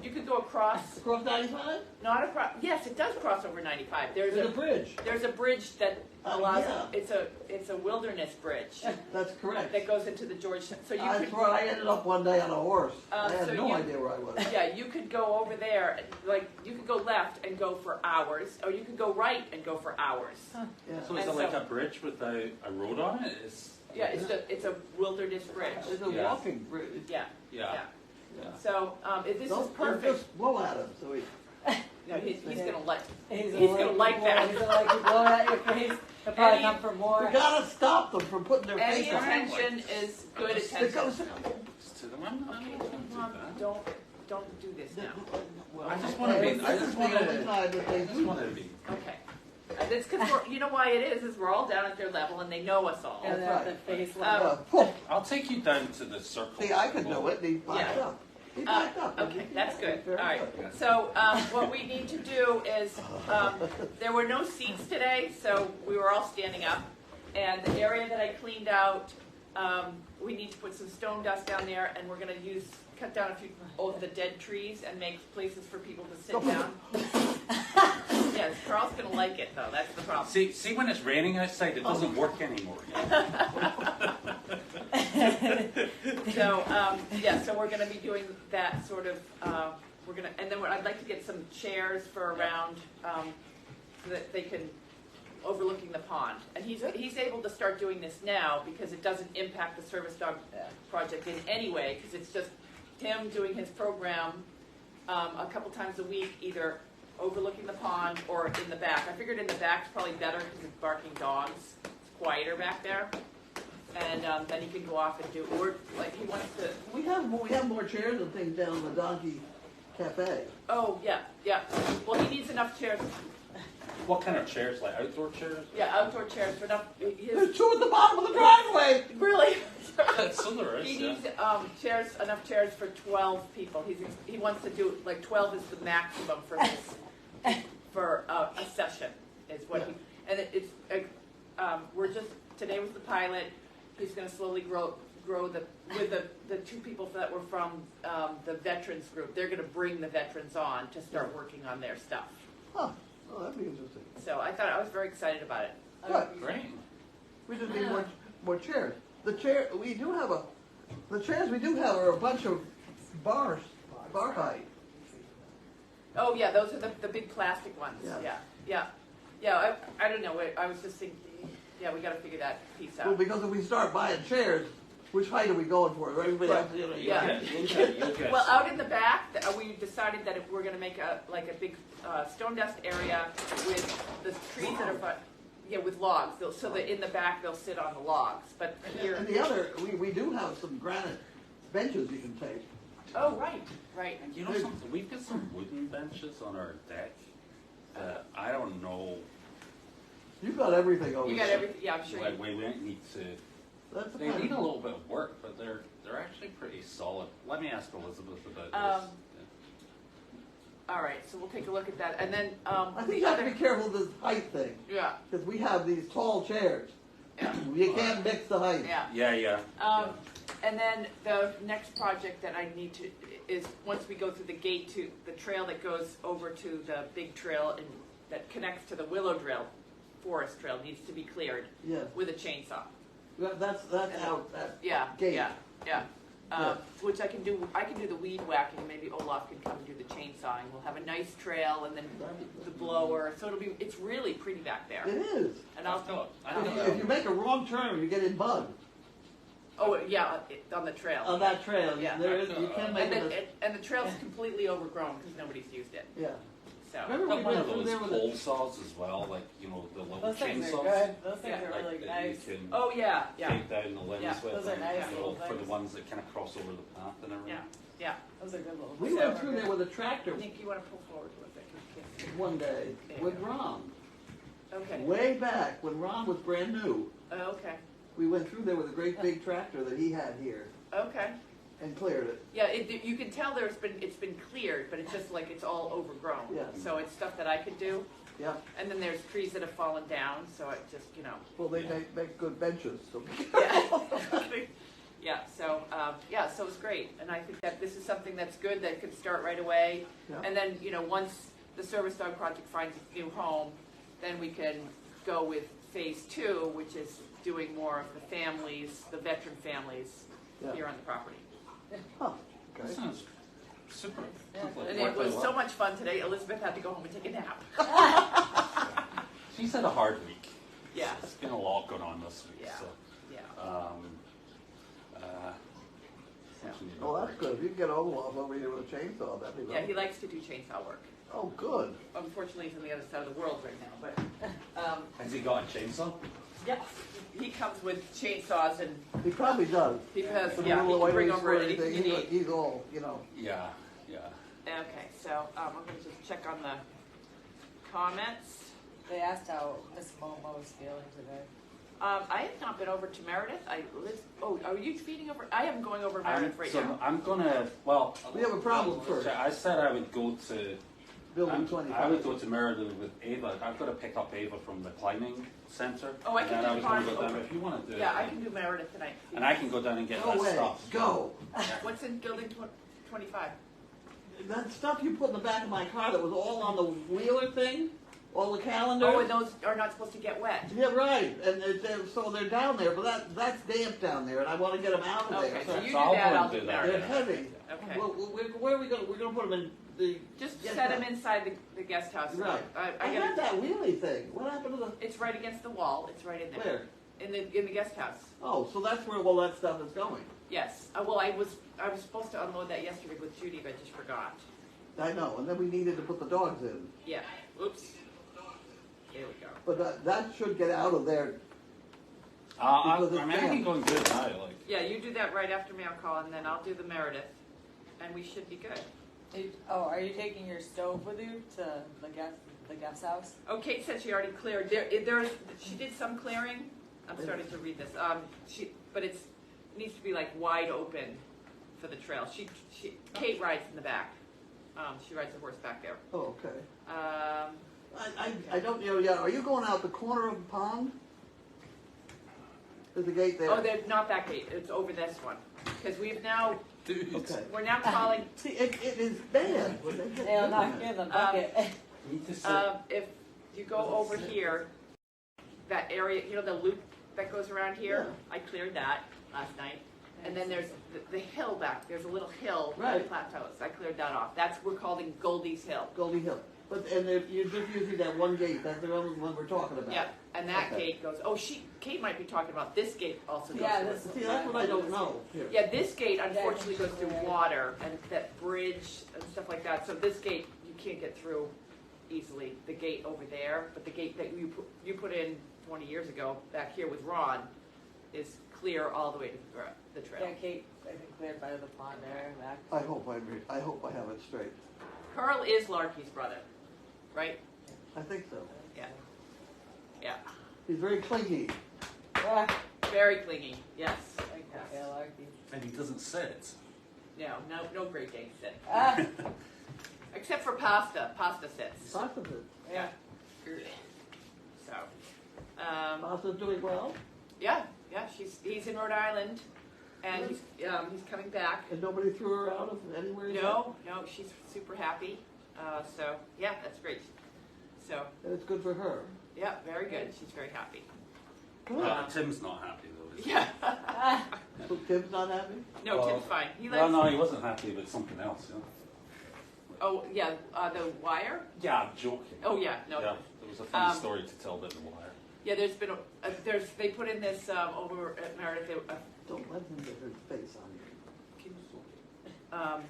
Speaker 4: You could go across,
Speaker 5: 95?
Speaker 4: not across, yes, it does cross over 95.
Speaker 5: There's a bridge.
Speaker 4: There's a bridge that allows,
Speaker 5: yeah.
Speaker 4: it's a wilderness bridge
Speaker 5: That's correct.
Speaker 4: that goes into the Georgetown. So you
Speaker 5: That's
Speaker 4: could,
Speaker 5: where I ended up one day on a horse. I had
Speaker 4: so
Speaker 5: no
Speaker 4: you-
Speaker 5: idea where I was.
Speaker 4: yeah, you could go over there, like, you could go left and go for hours, or you could go right and go for hours.
Speaker 5: Yeah.
Speaker 1: So is
Speaker 4: And
Speaker 1: it like
Speaker 4: so-
Speaker 1: a bridge with a road on it?
Speaker 4: Yeah, it's a wilderness bridge.
Speaker 5: It's a
Speaker 1: Yeah.
Speaker 5: walking bridge.
Speaker 4: Yeah,
Speaker 1: Yeah.
Speaker 5: Yeah.
Speaker 4: so, this is
Speaker 5: Don't
Speaker 4: perfect.
Speaker 5: just blow at him. So he.
Speaker 4: No, he's gonna like,
Speaker 2: He's
Speaker 4: gonna like that.
Speaker 2: He's gonna like you blowing at your face. He'll probably come for more.
Speaker 5: We gotta stop them from putting their
Speaker 4: any
Speaker 5: face on.
Speaker 4: attention is good attention.
Speaker 5: Because,
Speaker 1: To the one? I don't want to
Speaker 4: Mom,
Speaker 1: do that.
Speaker 4: don't do this now.
Speaker 5: well,
Speaker 1: I just wanna be- I
Speaker 5: this is
Speaker 1: just
Speaker 5: the
Speaker 1: wanna-
Speaker 5: only time that they
Speaker 1: I just
Speaker 5: do
Speaker 1: wanted to
Speaker 5: that.
Speaker 1: be.
Speaker 4: Okay. It's because you know why it is we're all down at their level and they know us all.
Speaker 2: And
Speaker 5: That's
Speaker 2: then
Speaker 5: right.
Speaker 2: the face
Speaker 1: I'll take you down to the circle.
Speaker 5: See, I could do it, and he backed
Speaker 4: Yeah.
Speaker 5: up. He backed up.
Speaker 4: Okay, that's good. All
Speaker 5: Very
Speaker 4: right.
Speaker 5: good.
Speaker 4: So what we need to do is, there were no seats today, so we were all standing up. And the area that I cleaned out, we need to put some stone dust down there, and we're going to cut down a few of the dead trees and make places for people to sit down. Yes, Carl's going to like it, though. That's the problem.
Speaker 1: See when it's raining outside, it doesn't work anymore.
Speaker 4: So, so we're gonna be doing that sort of, and then I'd like to get some chairs for around, so that they can, overlooking the pond. And he's able to start doing this now because it doesn't impact the service dog project in any way, because it's just him doing his program, a couple times a week, either overlooking the pond or in the back. I figured in the back's probably better because it's barking dogs. It's quieter back there. And then he can go off and do, or like he wants to.
Speaker 5: We have more chairs and things down in the Donkey Cafe.
Speaker 4: Oh yeah. Well, he needs enough chairs.
Speaker 1: What kind of chairs? Like outdoor chairs?
Speaker 4: Yeah, outdoor chairs for enough.
Speaker 5: There's 2 at the bottom of the driveway.
Speaker 4: Really.
Speaker 1: So there is.
Speaker 4: He
Speaker 1: Yeah.
Speaker 4: needs enough chairs for 12 people. He wants to do like 12 is the maximum for his for a session is what he, and it's we're just, today was the pilot. He's going to slowly grow with the 2 people that were from the veterans group. They're going to bring the veterans on to start working on their stuff.
Speaker 5: Huh. Oh, that'd be interesting.
Speaker 4: So I was very excited about it.
Speaker 5: Good.
Speaker 1: Great.
Speaker 5: We just need more chairs. The chairs we do have are a bunch of bar height.
Speaker 4: Oh yeah, those are the big plastic ones.
Speaker 5: Yeah.
Speaker 4: Yeah. I don't know. I was just thinking. Yeah, we got to figure that piece out.
Speaker 5: Well, because if we start buying chairs, which height are we going for? Everybody else,
Speaker 4: Yeah.
Speaker 1: You'll get
Speaker 4: Well, out in the back, we decided that if we're going to make a big stone dust area with the trees that are, with logs. So that in the back they'll sit on the logs. But here,
Speaker 5: And the other, we do have some granite benches you can take.
Speaker 4: oh right.
Speaker 1: And you know something? We've got some wooden benches on our deck that I don't know.
Speaker 5: You've got everything over
Speaker 4: You got
Speaker 5: there.
Speaker 4: everything. Yeah, I'm sure.
Speaker 1: Like we won't need to.
Speaker 5: That's the
Speaker 1: They
Speaker 5: kind
Speaker 1: need a
Speaker 5: of-
Speaker 1: little bit of work, but they're actually pretty solid. Let me ask Elizabeth about this.
Speaker 4: all right, so we'll take a look at that, and then,
Speaker 5: I think
Speaker 4: the
Speaker 5: you have to
Speaker 4: other,
Speaker 5: be careful of this height thing,
Speaker 4: yeah,
Speaker 5: because we have these tall chairs.
Speaker 4: yeah,
Speaker 5: You can't mix the height.
Speaker 4: yeah.
Speaker 1: Yeah.
Speaker 4: And then the next project that I need to, is once we go through the gate to, the trail that goes over to the big trail and that connects to the Willow Drill, Forest Trail, needs to be cleared
Speaker 5: Yes.
Speaker 4: with a chainsaw.
Speaker 5: That's out, that
Speaker 4: Yeah,
Speaker 5: gate.
Speaker 4: yeah.
Speaker 5: Yeah.
Speaker 4: Which I can do the weed whacking, and maybe Olaf can come and do the chainsawing. We'll have a nice trail and then the blower, so it's really pretty back there.
Speaker 5: It is.
Speaker 4: And I'll,
Speaker 5: If you make a wrong turn, you get in bug
Speaker 4: oh, yeah, on the trail.
Speaker 5: on that trail.
Speaker 4: Yeah.
Speaker 5: There is, you can make
Speaker 4: And,
Speaker 5: it.
Speaker 4: and the trail's completely overgrown because nobody's used it,
Speaker 5: Yeah.
Speaker 4: so.
Speaker 5: Remember
Speaker 1: Got
Speaker 5: we
Speaker 1: one
Speaker 5: went
Speaker 1: of
Speaker 5: through
Speaker 1: those
Speaker 5: there with
Speaker 1: pole saws as well, like, you know, the little
Speaker 2: Those things
Speaker 1: chainsaws.
Speaker 2: are good. Those things
Speaker 4: Yeah.
Speaker 2: are
Speaker 1: Like,
Speaker 2: really
Speaker 1: that
Speaker 2: nice.
Speaker 1: you can
Speaker 4: Oh, yeah,
Speaker 1: take down the limbs
Speaker 4: Yeah,
Speaker 1: with,
Speaker 2: those are
Speaker 1: and,
Speaker 2: nice
Speaker 1: you know,
Speaker 2: little
Speaker 1: for the
Speaker 2: things.
Speaker 1: ones that kind of cross over the path and everything.
Speaker 4: yeah.
Speaker 2: Those are good little.
Speaker 5: We
Speaker 2: things.
Speaker 5: went through there with a tractor
Speaker 4: I think you want to pull forward with it. 'Cause you
Speaker 5: one day
Speaker 4: There you
Speaker 5: with
Speaker 4: go.
Speaker 5: Ron.
Speaker 4: can't- Okay,
Speaker 5: Way back when Ron was brand new.
Speaker 4: okay,
Speaker 5: We went through there with a great big tractor that he had here
Speaker 4: okay.
Speaker 5: and cleared it.
Speaker 4: Yeah, you can tell it's been cleared, but it's just like it's all overgrown.
Speaker 5: Yeah.
Speaker 4: So it's stuff that I could do,
Speaker 5: Yeah.
Speaker 4: and then there's trees that have fallen down, so it just,
Speaker 5: Well, they make good benches. So.
Speaker 4: yeah. Yeah, so it's great, and I think that this is something that's good, that could start right away.
Speaker 5: Yeah.
Speaker 4: And then, once the service dog project finds its new home, then we can go with phase 2, which is doing more of the families, the veteran families
Speaker 5: Yeah.
Speaker 4: here on the property.
Speaker 5: Huh.
Speaker 1: That
Speaker 5: Okay.
Speaker 1: sounds super.
Speaker 2: Yeah.
Speaker 1: Sounds like
Speaker 4: And
Speaker 1: worked
Speaker 4: it was
Speaker 1: really
Speaker 4: so
Speaker 1: well.
Speaker 4: much fun today, Elizabeth had to go home and take a nap.
Speaker 1: She's had a hard week.
Speaker 4: Yeah.
Speaker 1: It's been a lot going on this week.
Speaker 4: Yeah.
Speaker 1: So,
Speaker 4: Yeah.
Speaker 5: Oh, that's good. If you can get Olaf over here with a chainsaw, that'd be
Speaker 4: Yeah,
Speaker 5: good.
Speaker 4: he likes to do chainsaw work.
Speaker 5: Oh, good.
Speaker 4: Unfortunately, he's on the other side of the world right now, but,
Speaker 1: Has he got a chainsaw?
Speaker 4: yeah, he comes with chainsaws and
Speaker 5: He probably does.
Speaker 4: because,
Speaker 5: Put a
Speaker 4: yeah, he
Speaker 5: little
Speaker 4: can bring
Speaker 5: away
Speaker 4: over
Speaker 5: for
Speaker 4: anything you need.
Speaker 5: He's all,
Speaker 1: Yeah.
Speaker 4: Okay, so, I'm gonna just check on the comments.
Speaker 2: They asked how Miss Momo was feeling today.
Speaker 4: I have not been over to Meredith. Are you feeding over? I am going over Meredith right now.
Speaker 1: I'm gonna. Well,
Speaker 5: We have a problem first.
Speaker 1: I said I would go to.
Speaker 5: Building 25.
Speaker 1: I would go to Meredith with Ava. I've got to pick up Ava from the climbing center.
Speaker 4: Oh, I
Speaker 1: and
Speaker 4: can
Speaker 1: then
Speaker 4: do
Speaker 1: was gonna
Speaker 4: mine
Speaker 1: go down
Speaker 4: over.
Speaker 1: if you want to do
Speaker 4: Yeah,
Speaker 1: it.
Speaker 4: I can do Meredith tonight.
Speaker 1: And I can go down and get
Speaker 5: No
Speaker 1: that
Speaker 5: way.
Speaker 1: stuff.
Speaker 5: Go.
Speaker 4: What's in building 25?
Speaker 5: That stuff you put in the back of my car that was all on the wheeler thing, all the calendars.
Speaker 4: Oh, and those are not supposed to get wet.
Speaker 5: Yeah, right. And so they're down there, but that's damp down there, and I want to get them out of there.
Speaker 4: Okay,
Speaker 5: So
Speaker 4: so you do
Speaker 1: I'll
Speaker 4: that,
Speaker 1: go
Speaker 4: I'll
Speaker 1: and
Speaker 4: do
Speaker 1: do that.
Speaker 5: they're
Speaker 4: Meredith.
Speaker 5: heavy.
Speaker 4: Okay.
Speaker 5: Well, where are we going? We're going to put them in the.
Speaker 4: Just
Speaker 5: guest
Speaker 4: set them
Speaker 5: house.
Speaker 4: inside the guest house.
Speaker 5: Right.
Speaker 4: I
Speaker 5: I
Speaker 4: gotta-
Speaker 5: had that wheelie thing. What happened to the?
Speaker 4: It's right against the wall. It's right in there.
Speaker 5: Where?
Speaker 4: In the guest house.
Speaker 5: Oh, so that's where all that stuff is going.
Speaker 4: Yes. Well, I was supposed to unload that yesterday with Judy, but I just forgot.
Speaker 5: I know, and then we needed to put the dogs in.
Speaker 4: Yeah. Oops. There we go.
Speaker 5: But that should get out of there.
Speaker 1: I
Speaker 5: Because it's
Speaker 1: mean, I can
Speaker 5: damp.
Speaker 1: go and do it now. Like,
Speaker 4: Yeah, you do that right after me, I'll call, and then I'll do the Meredith, and we should be good.
Speaker 2: Are you taking your stove with you to the guest house?
Speaker 4: Oh, Kate said she already cleared. She did some clearing. I'm starting to read this. But it needs to be like wide open for the trail. Kate rides in the back. She rides the horse back there.
Speaker 5: Oh, okay.
Speaker 4: Um,
Speaker 5: I don't know yet. Are you going out the corner of the pond? There's a gate there.
Speaker 4: oh, they're not that gate. It's over this one because we're now
Speaker 5: Okay.
Speaker 4: calling.
Speaker 5: See, it is bad. when they get
Speaker 2: They'll
Speaker 5: rid
Speaker 2: knock
Speaker 5: of
Speaker 2: you
Speaker 5: it.
Speaker 2: in the bucket.
Speaker 1: need to sit.
Speaker 4: If you go over here, that area, the loop that goes around here,
Speaker 5: Yeah.
Speaker 4: I cleared that last night. And then there's the hill back. There's a little hill
Speaker 5: Right.
Speaker 4: that plateaus. I cleared that off. We're calling Goldie's Hill.
Speaker 5: Goldie Hill. But you're just using that one gate. That's the only one we're talking about.
Speaker 4: Yeah, and that
Speaker 5: Okay.
Speaker 4: gate goes. Oh, Kate might be talking about this gate also. Goes
Speaker 2: Yeah,
Speaker 4: through
Speaker 2: this
Speaker 4: it.
Speaker 5: See, that's what I don't know. Here.
Speaker 4: Yeah, this gate unfortunately goes through
Speaker 2: Yeah.
Speaker 4: water and that bridge and stuff like that. So this gate you can't get through easily. The gate over there, but the gate that you put in 20 years ago back here with Ron is clear all the way to the trail.
Speaker 2: Yeah, Kate, I think cleared by the pond there and back.
Speaker 5: I hope I have it straight.
Speaker 4: Carl is Larky's brother, right?
Speaker 5: I think so.
Speaker 4: Yeah. Yeah.
Speaker 5: He's very clingy.
Speaker 2: Yeah,
Speaker 4: Very clingy. Yes.
Speaker 2: like
Speaker 4: Yes.
Speaker 2: Larky.
Speaker 1: And he doesn't sit.
Speaker 4: No Great Dane sit.
Speaker 2: Ah,
Speaker 4: Except for pasta. Pasta sits.
Speaker 5: Pasta's
Speaker 4: Yeah. So,
Speaker 5: Pasta's doing well,
Speaker 4: yeah. He's in Rhode Island, and he's coming back.
Speaker 5: and nobody threw her out of anywhere yet?
Speaker 4: No, she's super happy. So yeah, that's great. So
Speaker 5: And it's good for her.
Speaker 4: yeah, very good. She's very happy.
Speaker 1: Tim's not happy though. Is he?
Speaker 4: Yeah.
Speaker 5: So Tim's not happy?
Speaker 4: No, Tim's fine. He
Speaker 1: Well,
Speaker 4: likes.
Speaker 1: no, he wasn't happy about something else. Yeah.
Speaker 4: Oh yeah, the wire.
Speaker 1: Yeah, I'm joking.
Speaker 4: Oh yeah, no.
Speaker 1: Yeah, there was a funny story to tell about the wire.
Speaker 4: Yeah, there's been they put in this over at Meredith.
Speaker 5: Don't let him get her face on you.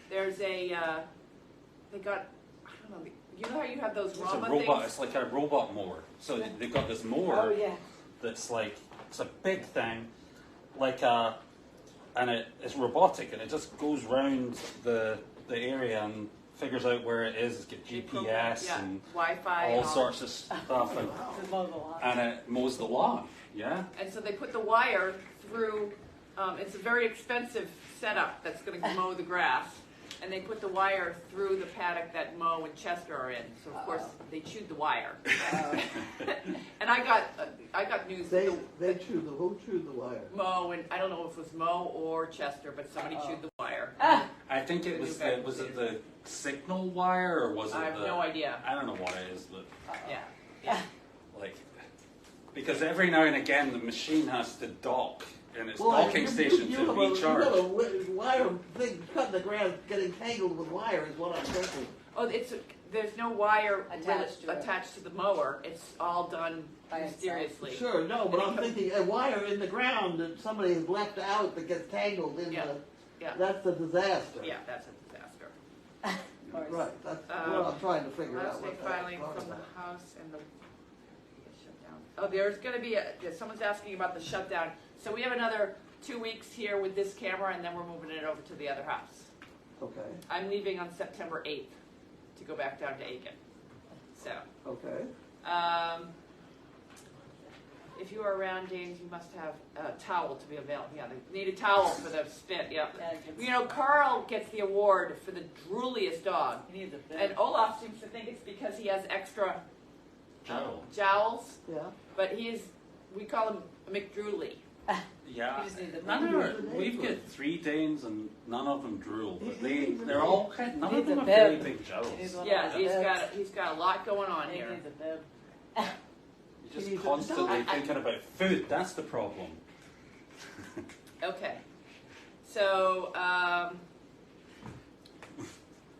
Speaker 4: There's a they got I don't know. You know how you have those
Speaker 1: It's a
Speaker 4: Rama
Speaker 1: robot.
Speaker 4: things?
Speaker 1: It's like a robot mower. So they've got this mower
Speaker 2: Oh, yeah.
Speaker 1: that's like it's a big thing, and it's robotic and it just goes round the area and figures out where it is. It's got GPS
Speaker 4: Yeah,
Speaker 1: and
Speaker 4: Wi-Fi,
Speaker 1: all
Speaker 4: and
Speaker 1: sorts of stuff, and,
Speaker 2: To mow the lawn.
Speaker 1: and it mows the lawn. Yeah.
Speaker 4: And so they put the wire through. It's a very expensive setup that's going to mow the grass, and they put the wire through the paddock that Mo and Chester are in. So of course they chewed the wire. And I got news.
Speaker 5: They
Speaker 4: that
Speaker 5: who chewed the wire?
Speaker 4: Mo and I don't know if it was Mo or Chester, but somebody chewed the wire.
Speaker 1: I think it was was it the signal wire or was it
Speaker 4: I have
Speaker 1: the,
Speaker 4: no idea.
Speaker 1: I don't know what it is, but
Speaker 4: Yeah.
Speaker 1: like because every now and again the machine has to dock in its
Speaker 5: Well,
Speaker 1: docking
Speaker 5: you
Speaker 1: station
Speaker 5: have
Speaker 1: to
Speaker 5: a
Speaker 1: recharge.
Speaker 5: wire thing cutting the grass, getting tangled with wire is what I'm thinking.
Speaker 4: Oh, there's no wire
Speaker 2: Attached to it.
Speaker 4: the mower. It's all done
Speaker 2: By itself.
Speaker 4: mysteriously.
Speaker 5: Sure, no, but
Speaker 4: And it
Speaker 5: I'm
Speaker 4: comes-
Speaker 5: thinking a wire in the ground that somebody has left out that gets tangled in
Speaker 4: Yeah.
Speaker 5: the,
Speaker 4: Yeah.
Speaker 5: that's a disaster.
Speaker 4: Yeah, that's a disaster.
Speaker 2: Of course.
Speaker 5: Right, that's what I'm trying to figure out.
Speaker 4: Last day
Speaker 5: what that's
Speaker 4: filing
Speaker 5: talking
Speaker 4: from the
Speaker 5: about.
Speaker 4: House and the shutdown. Oh, there's going to be someone's asking about the shutdown. So we have another 2 weeks here with this camera, and then we're moving it over to the other house.
Speaker 5: Okay,
Speaker 4: I'm leaving on September 8th to go back down to Aiken. So,
Speaker 5: okay.
Speaker 4: if you are around, James, you must have a towel to be available. Yeah, they need a towel for the spit. Yeah.
Speaker 2: Yeah, it gets-
Speaker 4: You know, Carl gets the award for the drooliest dog.
Speaker 2: He needs a bit.
Speaker 4: And Olaf seems to think it's because he has extra jowls,
Speaker 5: Yeah,
Speaker 4: but we call him McDrooly.
Speaker 1: Yeah,
Speaker 2: You just need the
Speaker 1: none of
Speaker 5: big-
Speaker 1: our, we've got 3 Danes and none of them drool, but
Speaker 5: He's
Speaker 1: they're all kind. None of
Speaker 2: Needs
Speaker 1: them
Speaker 2: a
Speaker 1: are
Speaker 2: bib.
Speaker 1: very big
Speaker 2: He
Speaker 1: jowls.
Speaker 2: needs one of
Speaker 4: Yeah,
Speaker 2: those
Speaker 4: he's got a lot going on
Speaker 2: He
Speaker 4: here.
Speaker 2: needs a bib.
Speaker 1: You're
Speaker 5: He
Speaker 1: just
Speaker 5: needs a
Speaker 1: constantly
Speaker 4: dog.
Speaker 1: thinking about food. That's the problem.
Speaker 4: Okay. So,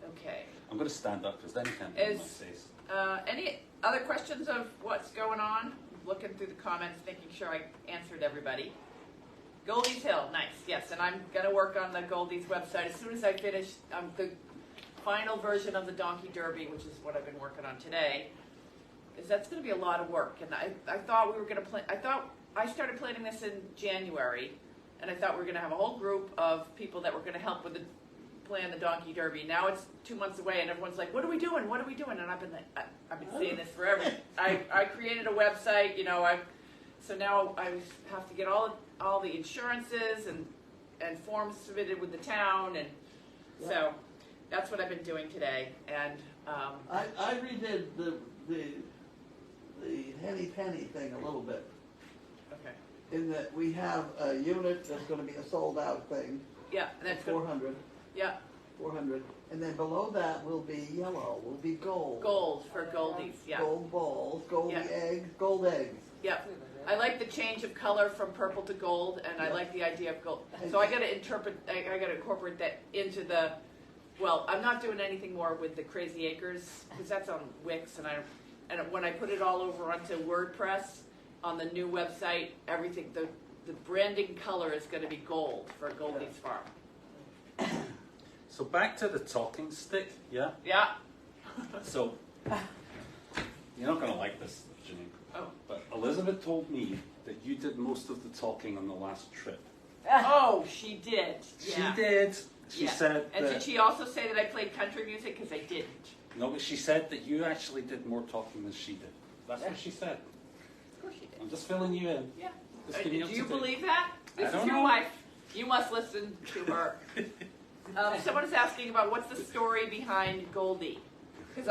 Speaker 4: okay.
Speaker 1: I'm going to stand up because then you can't hear my
Speaker 4: Is-
Speaker 1: face.
Speaker 4: Any other questions of what's going on? Looking through the comments, making sure I answered everybody. Goldie's Hill, nice, yes, and I'm gonna work on the Goldie's website as soon as I finish the final version of the Donkey Derby, which is what I've been working on today. Is that's gonna be a lot of work, and I thought we were gonna I started planning this in January, and I thought we were gonna have a whole group of people that were gonna help with plan the Donkey Derby. Now it's 2 months away, and everyone's like, "What are we doing? What are we doing?" And I've been saying this forever. I created a website, so now I have to get all the insurances and forms submitted with the town, and so that's what I've been doing today. And
Speaker 5: I redid the Henny Penny thing a little bit,
Speaker 4: okay,
Speaker 5: in that we have a unit that's gonna be a sold out thing,
Speaker 4: yeah, and that's good.
Speaker 5: 400,
Speaker 4: Yeah,
Speaker 5: 400, and then below that will be yellow, will be gold.
Speaker 4: gold for Goldies. Yeah,
Speaker 5: Gold balls, gold
Speaker 4: Yeah.
Speaker 5: eggs, gold eggs.
Speaker 4: yeah. I like the change of color from purple to gold, and I like the idea of gold. So I got to incorporate that into the. Well, I'm not doing anything more with the Crazy Acres because that's on Wix, and when I put it all over onto WordPress on the new website, everything the branding color is going to be gold for Goldie's Farm.
Speaker 1: So back to the talking stick, yeah?
Speaker 4: Yeah.
Speaker 1: So, you're not going to like this, Janine,
Speaker 4: Oh.
Speaker 1: but Elizabeth told me that you did most of the talking on the last trip.
Speaker 4: Oh, she did. Yeah.
Speaker 1: She did. She
Speaker 4: Yeah.
Speaker 1: said
Speaker 4: And
Speaker 1: that,
Speaker 4: did she also say that I played country music? Because I didn't.
Speaker 1: no, but she said that you actually did more talking than she did. That's what she said.
Speaker 4: Of course she did.
Speaker 1: I'm just filling you in.
Speaker 4: Yeah.
Speaker 1: Just
Speaker 4: Do
Speaker 1: giving you up
Speaker 4: you
Speaker 1: to date.
Speaker 4: believe that?
Speaker 1: I
Speaker 4: This
Speaker 1: don't
Speaker 4: is your
Speaker 1: know.
Speaker 4: wife. You must listen to her. Someone is asking about what's the story behind Goldie, because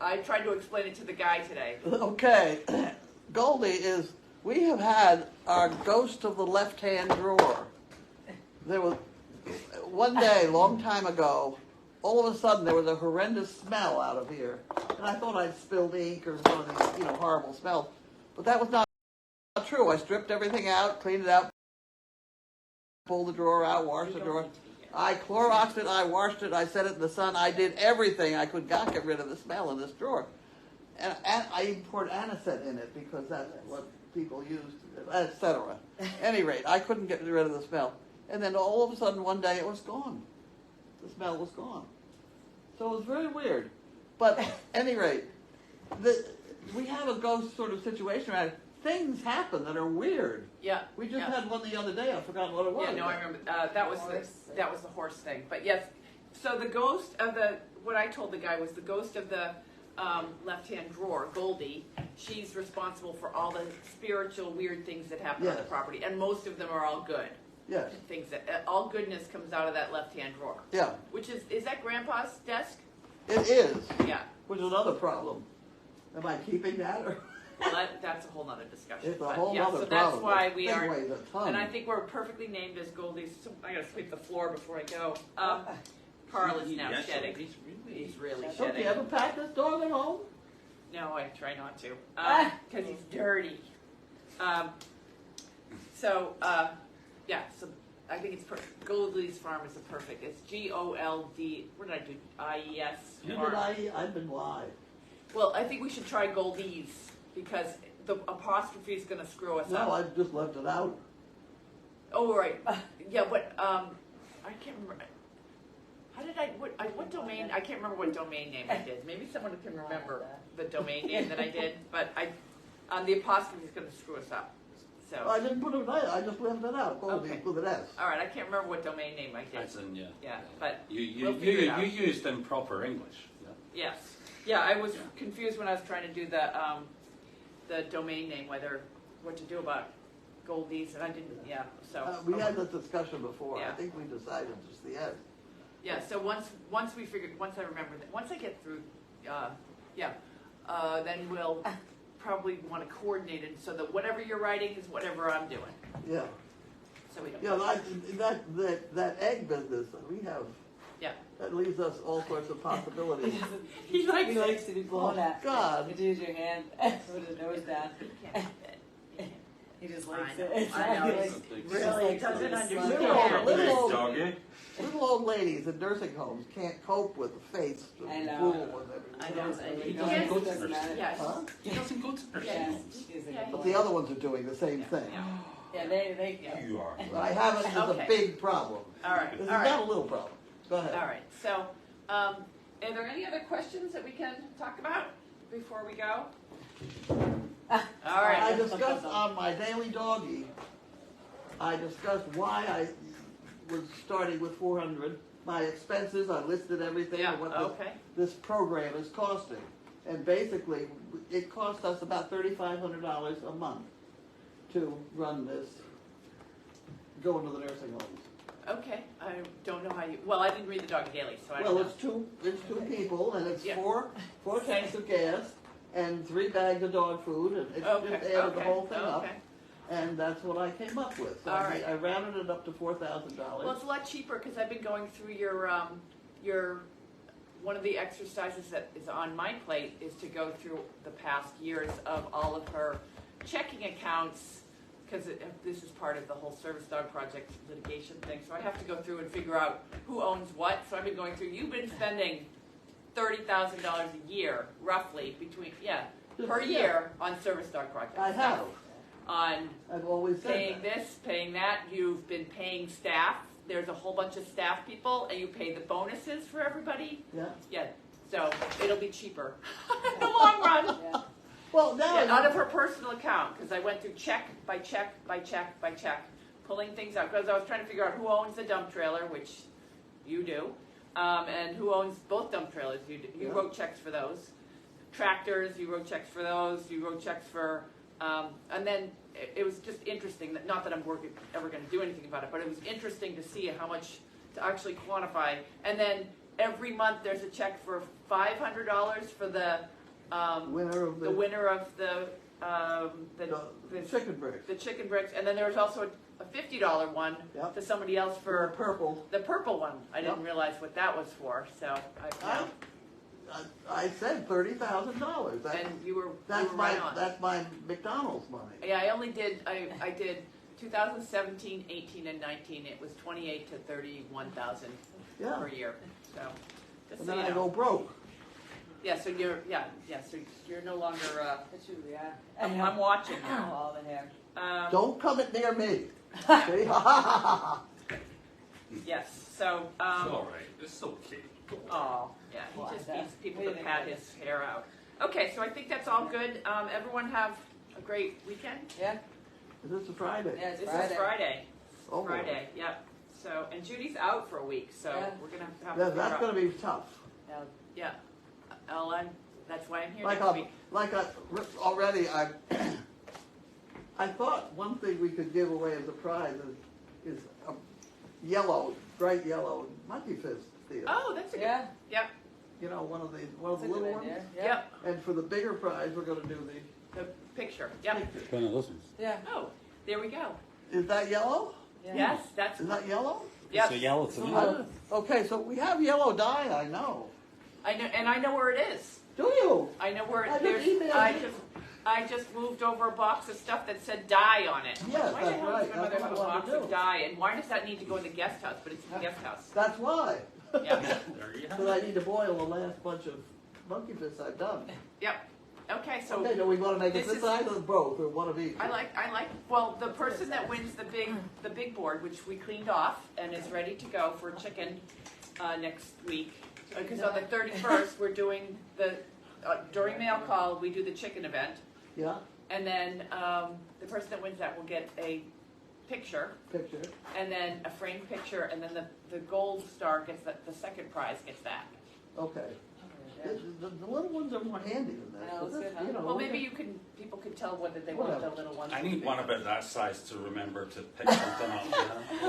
Speaker 4: I tried to explain it to the guy today.
Speaker 5: Okay, Goldie is, we have had our ghost of the left-hand drawer. There was, one day, a long time ago, all of a sudden there was a horrendous smell out of here. And I thought I'd spilled ink or one of these, horrible smells. But that was not true. I stripped everything out, cleaned it out, pulled the drawer out, washed the drawer. I Cloroxed it, I washed it, I set it in the sun. I did everything I could not get rid of the smell in this drawer. And I even poured anisette in it because that's what people used, etc. At any rate, I couldn't get rid of the smell. And then all of a sudden one day it was gone. The smell was gone. So it was very weird. But at any rate, we have a ghost sort of situation around it. Things happen that are weird.
Speaker 4: Yeah.
Speaker 5: We just had one the other day. I forgot what it was.
Speaker 4: Yeah, no, I remember. That was the horse thing. But yes, so the ghost of what I told the guy was the ghost of the left-hand drawer, Goldie. She's responsible for all the spiritual weird things that happen on the property, and most of them are all good.
Speaker 5: Yes.
Speaker 4: Things that all goodness comes out of that left-hand drawer.
Speaker 5: Yeah.
Speaker 4: Which is that Grandpa's desk?
Speaker 5: It is.
Speaker 4: Yeah.
Speaker 5: Which is another problem. Am I keeping that or?
Speaker 4: Well, that's a whole nother discussion.
Speaker 5: It's a whole
Speaker 4: yeah,
Speaker 5: other
Speaker 4: so
Speaker 5: problem.
Speaker 4: that's why we
Speaker 5: Thing
Speaker 4: are.
Speaker 5: weighs a ton.
Speaker 4: And I think we're perfectly named as Goldie's. So I gotta sweep the floor before I go. Carl is now shedding. He's really
Speaker 5: Don't
Speaker 4: shedding.
Speaker 5: you ever pack this dog at home?
Speaker 4: No, I try not to. Because he's dirty. So I think it's perfect. Goldie's Farm is a perfect. It's G-O-L-D. What did I do? I-E-S.
Speaker 5: I've been live.
Speaker 4: Well, I think we should try Goldie's because the apostrophe is going to screw us up.
Speaker 5: No, I just left it out.
Speaker 4: Oh, right. Yeah, but I can't remember. How did what domain? I can't remember what domain name I did. Maybe someone can remember the domain name that I did, but the apostrophe is going to screw us up. So.
Speaker 5: I didn't put it there. I just left it out. Goldie with an S.
Speaker 4: All right, I can't remember what domain name I did.
Speaker 1: As in, yeah.
Speaker 4: Yeah, but
Speaker 1: You
Speaker 4: we'll figure it out.
Speaker 1: used improper English. Yeah.
Speaker 4: Yes. Yeah, I was confused when I was trying to do the domain name, what to do about Goldie's, and I didn't. Yeah, so
Speaker 5: We had this discussion before.
Speaker 4: Yeah.
Speaker 5: I think we decided just the S.
Speaker 4: yeah. So once I remember that, once I get through, then we'll probably want to coordinate it so that whatever you're writing is whatever I'm doing.
Speaker 5: Yeah.
Speaker 4: So we don't.
Speaker 5: Yeah, that egg business we have.
Speaker 4: Yeah.
Speaker 5: That leaves us all sorts of possibilities.
Speaker 4: He likes
Speaker 2: to be blown at.
Speaker 5: God.
Speaker 2: You use your hand, put his nose down. He just likes
Speaker 4: I know.
Speaker 2: it.
Speaker 4: I know.
Speaker 2: He
Speaker 4: It's
Speaker 2: likes-
Speaker 4: really
Speaker 2: he just
Speaker 4: doesn't
Speaker 2: likes to
Speaker 4: understand.
Speaker 2: slap.
Speaker 5: Little old ladies in nursing homes can't cope with the face of
Speaker 2: I
Speaker 5: the
Speaker 2: know.
Speaker 5: drool and everything.
Speaker 4: I know.
Speaker 1: He
Speaker 2: He
Speaker 1: doesn't go to
Speaker 2: doesn't
Speaker 1: nursing
Speaker 2: matter.
Speaker 4: Yes.
Speaker 5: Huh?
Speaker 1: He doesn't go to nursing
Speaker 2: Yeah,
Speaker 1: homes.
Speaker 2: she's a
Speaker 4: Yeah.
Speaker 2: good
Speaker 5: But
Speaker 2: boy.
Speaker 5: the other ones are doing the same thing.
Speaker 4: Yeah.
Speaker 2: Yeah, they.
Speaker 1: You are.
Speaker 5: But I have it as
Speaker 4: Okay.
Speaker 5: a big problem.
Speaker 4: All right.
Speaker 5: This is
Speaker 4: All right.
Speaker 5: not a little problem. Go ahead.
Speaker 4: All right. So, are there any other questions that we can talk about before we go? All right.
Speaker 5: I discussed on my daily doggie, I discussed why I was starting with 400. My expenses, I listed everything
Speaker 4: Yeah.
Speaker 5: and what
Speaker 4: Okay.
Speaker 5: this program is costing. And basically, it cost us about $3,500 a month to run this, go into the nursing homes.
Speaker 4: Okay. I don't know how you. Well, I didn't read the Doggy Daily, so I don't
Speaker 5: Well,
Speaker 4: know.
Speaker 5: it's two people, and it's
Speaker 4: Yeah.
Speaker 5: four tanks of gas, and 3 bags of dog food, and it just added the whole thing up.
Speaker 4: Okay.
Speaker 5: And that's what I came up with. So
Speaker 4: All right.
Speaker 5: I rounded it up to $4,000.
Speaker 4: Well, it's a lot cheaper because I've been going through your one of the exercises that is on my plate is to go through the past years of all of her checking accounts because this is part of the whole service dog project litigation thing. So I have to go through and figure out who owns what. So I've been going through. You've been spending $30,000 a year, roughly, per year on service dog projects.
Speaker 5: I have.
Speaker 4: On
Speaker 5: I've always said
Speaker 4: paying
Speaker 5: that.
Speaker 4: this, paying that. You've been paying staff. There's a whole bunch of staff people, and you pay the bonuses for everybody.
Speaker 5: Yeah.
Speaker 4: Yeah, so it'll be cheaper in the long run.
Speaker 2: Yeah.
Speaker 5: Well, now
Speaker 4: Yeah, out of her personal account, because I went through check by check by check by check, pulling things out. Because I was trying to figure out who owns the dump trailer, which you do, and who owns both dump trailers. You
Speaker 5: Yeah.
Speaker 4: wrote checks for those. Tractors, you wrote checks for those. You wrote checks for, and then it was just interesting. Not that I'm ever going to do anything about it, but it was interesting to see how much to actually quantify. And then every month there's a check for $500 for the
Speaker 5: Winner of
Speaker 4: the winner of the
Speaker 5: chicken bricks.
Speaker 4: the chicken bricks, and then there was also a $50 one
Speaker 5: Yep.
Speaker 4: to somebody else for
Speaker 5: Purple.
Speaker 4: the purple one. I didn't
Speaker 5: Yep.
Speaker 4: realize what that was for, so
Speaker 5: I said $30,000.
Speaker 4: and you were
Speaker 5: That's
Speaker 4: right on.
Speaker 5: that's my McDonald's money.
Speaker 4: Yeah, I only did I did 2017, 18, and 19. It was 28 to 31,000
Speaker 5: Yeah.
Speaker 4: per year. So just
Speaker 5: And
Speaker 4: so
Speaker 5: then
Speaker 4: you
Speaker 5: I
Speaker 4: know.
Speaker 5: go broke.
Speaker 4: Yeah, so so you're no longer.
Speaker 2: It's you, yeah.
Speaker 4: I'm watching now.
Speaker 2: All the hair.
Speaker 5: Don't come it near me. See?
Speaker 4: Yes. So.
Speaker 1: It's all right. It's okay.
Speaker 4: Oh, yeah.
Speaker 2: Well,
Speaker 4: He just
Speaker 2: that-
Speaker 4: needs people
Speaker 2: we
Speaker 4: to
Speaker 2: didn't
Speaker 4: pat
Speaker 2: get
Speaker 4: his hair out. Okay, so I think that's all good. Everyone have a great weekend.
Speaker 2: Yeah,
Speaker 5: This is Friday.
Speaker 2: yeah, it's
Speaker 4: This
Speaker 2: Friday.
Speaker 4: is Friday.
Speaker 5: Oh, boy.
Speaker 4: Friday. Yep. So and Judy's out for a week, so
Speaker 2: Yeah.
Speaker 4: we're gonna have
Speaker 5: That,
Speaker 4: to.
Speaker 5: that's
Speaker 4: figure
Speaker 5: going to be tough.
Speaker 2: Yeah.
Speaker 4: Yeah. Ellen, that's why I'm here
Speaker 5: Like
Speaker 4: next week.
Speaker 5: already, I thought one thing we could give away as a prize is a bright yellow monkey fist theater.
Speaker 4: Oh, that's a good.
Speaker 2: Yeah,
Speaker 4: Yep.
Speaker 5: You know, one of the
Speaker 2: that's a
Speaker 5: little
Speaker 2: good
Speaker 5: ones.
Speaker 2: idea. Yeah.
Speaker 4: Yep.
Speaker 5: And for the bigger prize, we're going to do
Speaker 4: The picture. Yep.
Speaker 5: the.
Speaker 6: One of those ones.
Speaker 2: Yeah.
Speaker 4: Oh, there we go.
Speaker 5: Is that yellow?
Speaker 2: Yeah.
Speaker 4: Yes, that's.
Speaker 5: Is that yellow?
Speaker 4: Yep.
Speaker 6: So yellow to me.
Speaker 5: Okay, so we have yellow dye. I know.
Speaker 4: I know, and I know where it is.
Speaker 5: Do you?
Speaker 4: I know where
Speaker 5: I
Speaker 4: it
Speaker 5: just
Speaker 4: is.
Speaker 5: emailed you.
Speaker 4: I just moved over a box of stuff that said dye on it.
Speaker 5: Yes,
Speaker 4: Why the
Speaker 5: that's
Speaker 4: hell
Speaker 5: right.
Speaker 4: does my mother
Speaker 5: That's
Speaker 4: have a
Speaker 5: what I wanted
Speaker 4: box
Speaker 5: to
Speaker 4: of
Speaker 5: do.
Speaker 4: dye, and why does that need to go in the guest house? But it's in the guest house.
Speaker 5: That's why.
Speaker 4: Yeah.
Speaker 1: There you have
Speaker 5: Because I
Speaker 1: it.
Speaker 5: need to boil the last bunch of monkey fists I've done.
Speaker 4: Yep. Okay, so
Speaker 5: Okay, do we want to make it
Speaker 4: this
Speaker 5: this
Speaker 4: is-
Speaker 5: size or both, or one of each?
Speaker 4: I like. Well, the person that wins the big board, which we cleaned off and is ready to go for chicken next week, because on the 31st we're doing the during mail call we do the chicken event,
Speaker 5: Yeah,
Speaker 4: and then the person that wins that will get a picture.
Speaker 5: picture.
Speaker 4: And then a framed picture, and then the gold star gets the second prize gets that.
Speaker 5: Okay.
Speaker 2: Yeah.
Speaker 5: The little ones are more handy than that.
Speaker 2: I know,
Speaker 5: but
Speaker 2: it's
Speaker 5: this,
Speaker 2: good, huh?
Speaker 5: you know,
Speaker 4: Well, maybe people could tell whether they want
Speaker 5: Whatever.
Speaker 4: the little ones.
Speaker 1: I need one about that size to remember to pick something up. You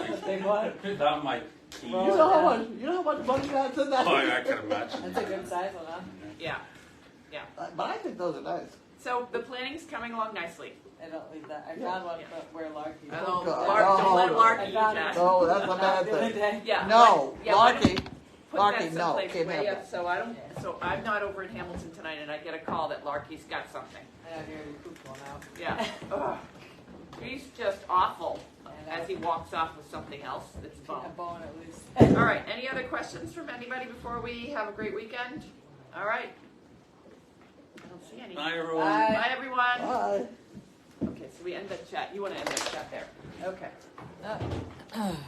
Speaker 1: know?
Speaker 2: Big one.
Speaker 1: Put that on my key.
Speaker 5: You know how much money that's in that?
Speaker 1: Oh, I can imagine.
Speaker 2: That's a good size one, huh?
Speaker 4: Yeah.
Speaker 5: But I think those are nice.
Speaker 4: So the planning's coming along nicely.
Speaker 2: I don't leave that. I
Speaker 5: Yeah.
Speaker 2: found one
Speaker 4: Yeah.
Speaker 2: where Larky.
Speaker 4: I
Speaker 5: Oh,
Speaker 4: know,
Speaker 5: God.
Speaker 4: Lark, don't let
Speaker 5: Oh,
Speaker 4: Lark
Speaker 2: I
Speaker 4: eat
Speaker 2: found
Speaker 4: that.
Speaker 2: it.
Speaker 5: No, that's a
Speaker 2: Not
Speaker 5: bad
Speaker 2: the other
Speaker 5: thing.
Speaker 2: day.
Speaker 4: Yeah.
Speaker 5: No,
Speaker 4: yeah, let
Speaker 5: Larky.
Speaker 4: him Put
Speaker 5: Larky,
Speaker 4: that
Speaker 5: no,
Speaker 4: someplace
Speaker 5: can't
Speaker 4: way
Speaker 5: have
Speaker 4: up,
Speaker 5: that.
Speaker 4: so I don't.
Speaker 2: Yeah.
Speaker 4: So I'm not over in Hamilton tonight, and I get a call that Larky's got something.
Speaker 2: I know here you pooped one out.
Speaker 4: Yeah. Ugh. He's just awful
Speaker 2: I know.
Speaker 4: as he walks off with something else that's
Speaker 2: A
Speaker 4: bone.
Speaker 2: bone at least.
Speaker 4: All right. Any other questions from anybody before we have a great weekend? All right. I don't see any.
Speaker 1: Bye, everyone.
Speaker 2: Bye.
Speaker 4: Bye, everyone.
Speaker 5: Bye.
Speaker 4: Okay, so we end the chat. You want to end the chat there? Okay.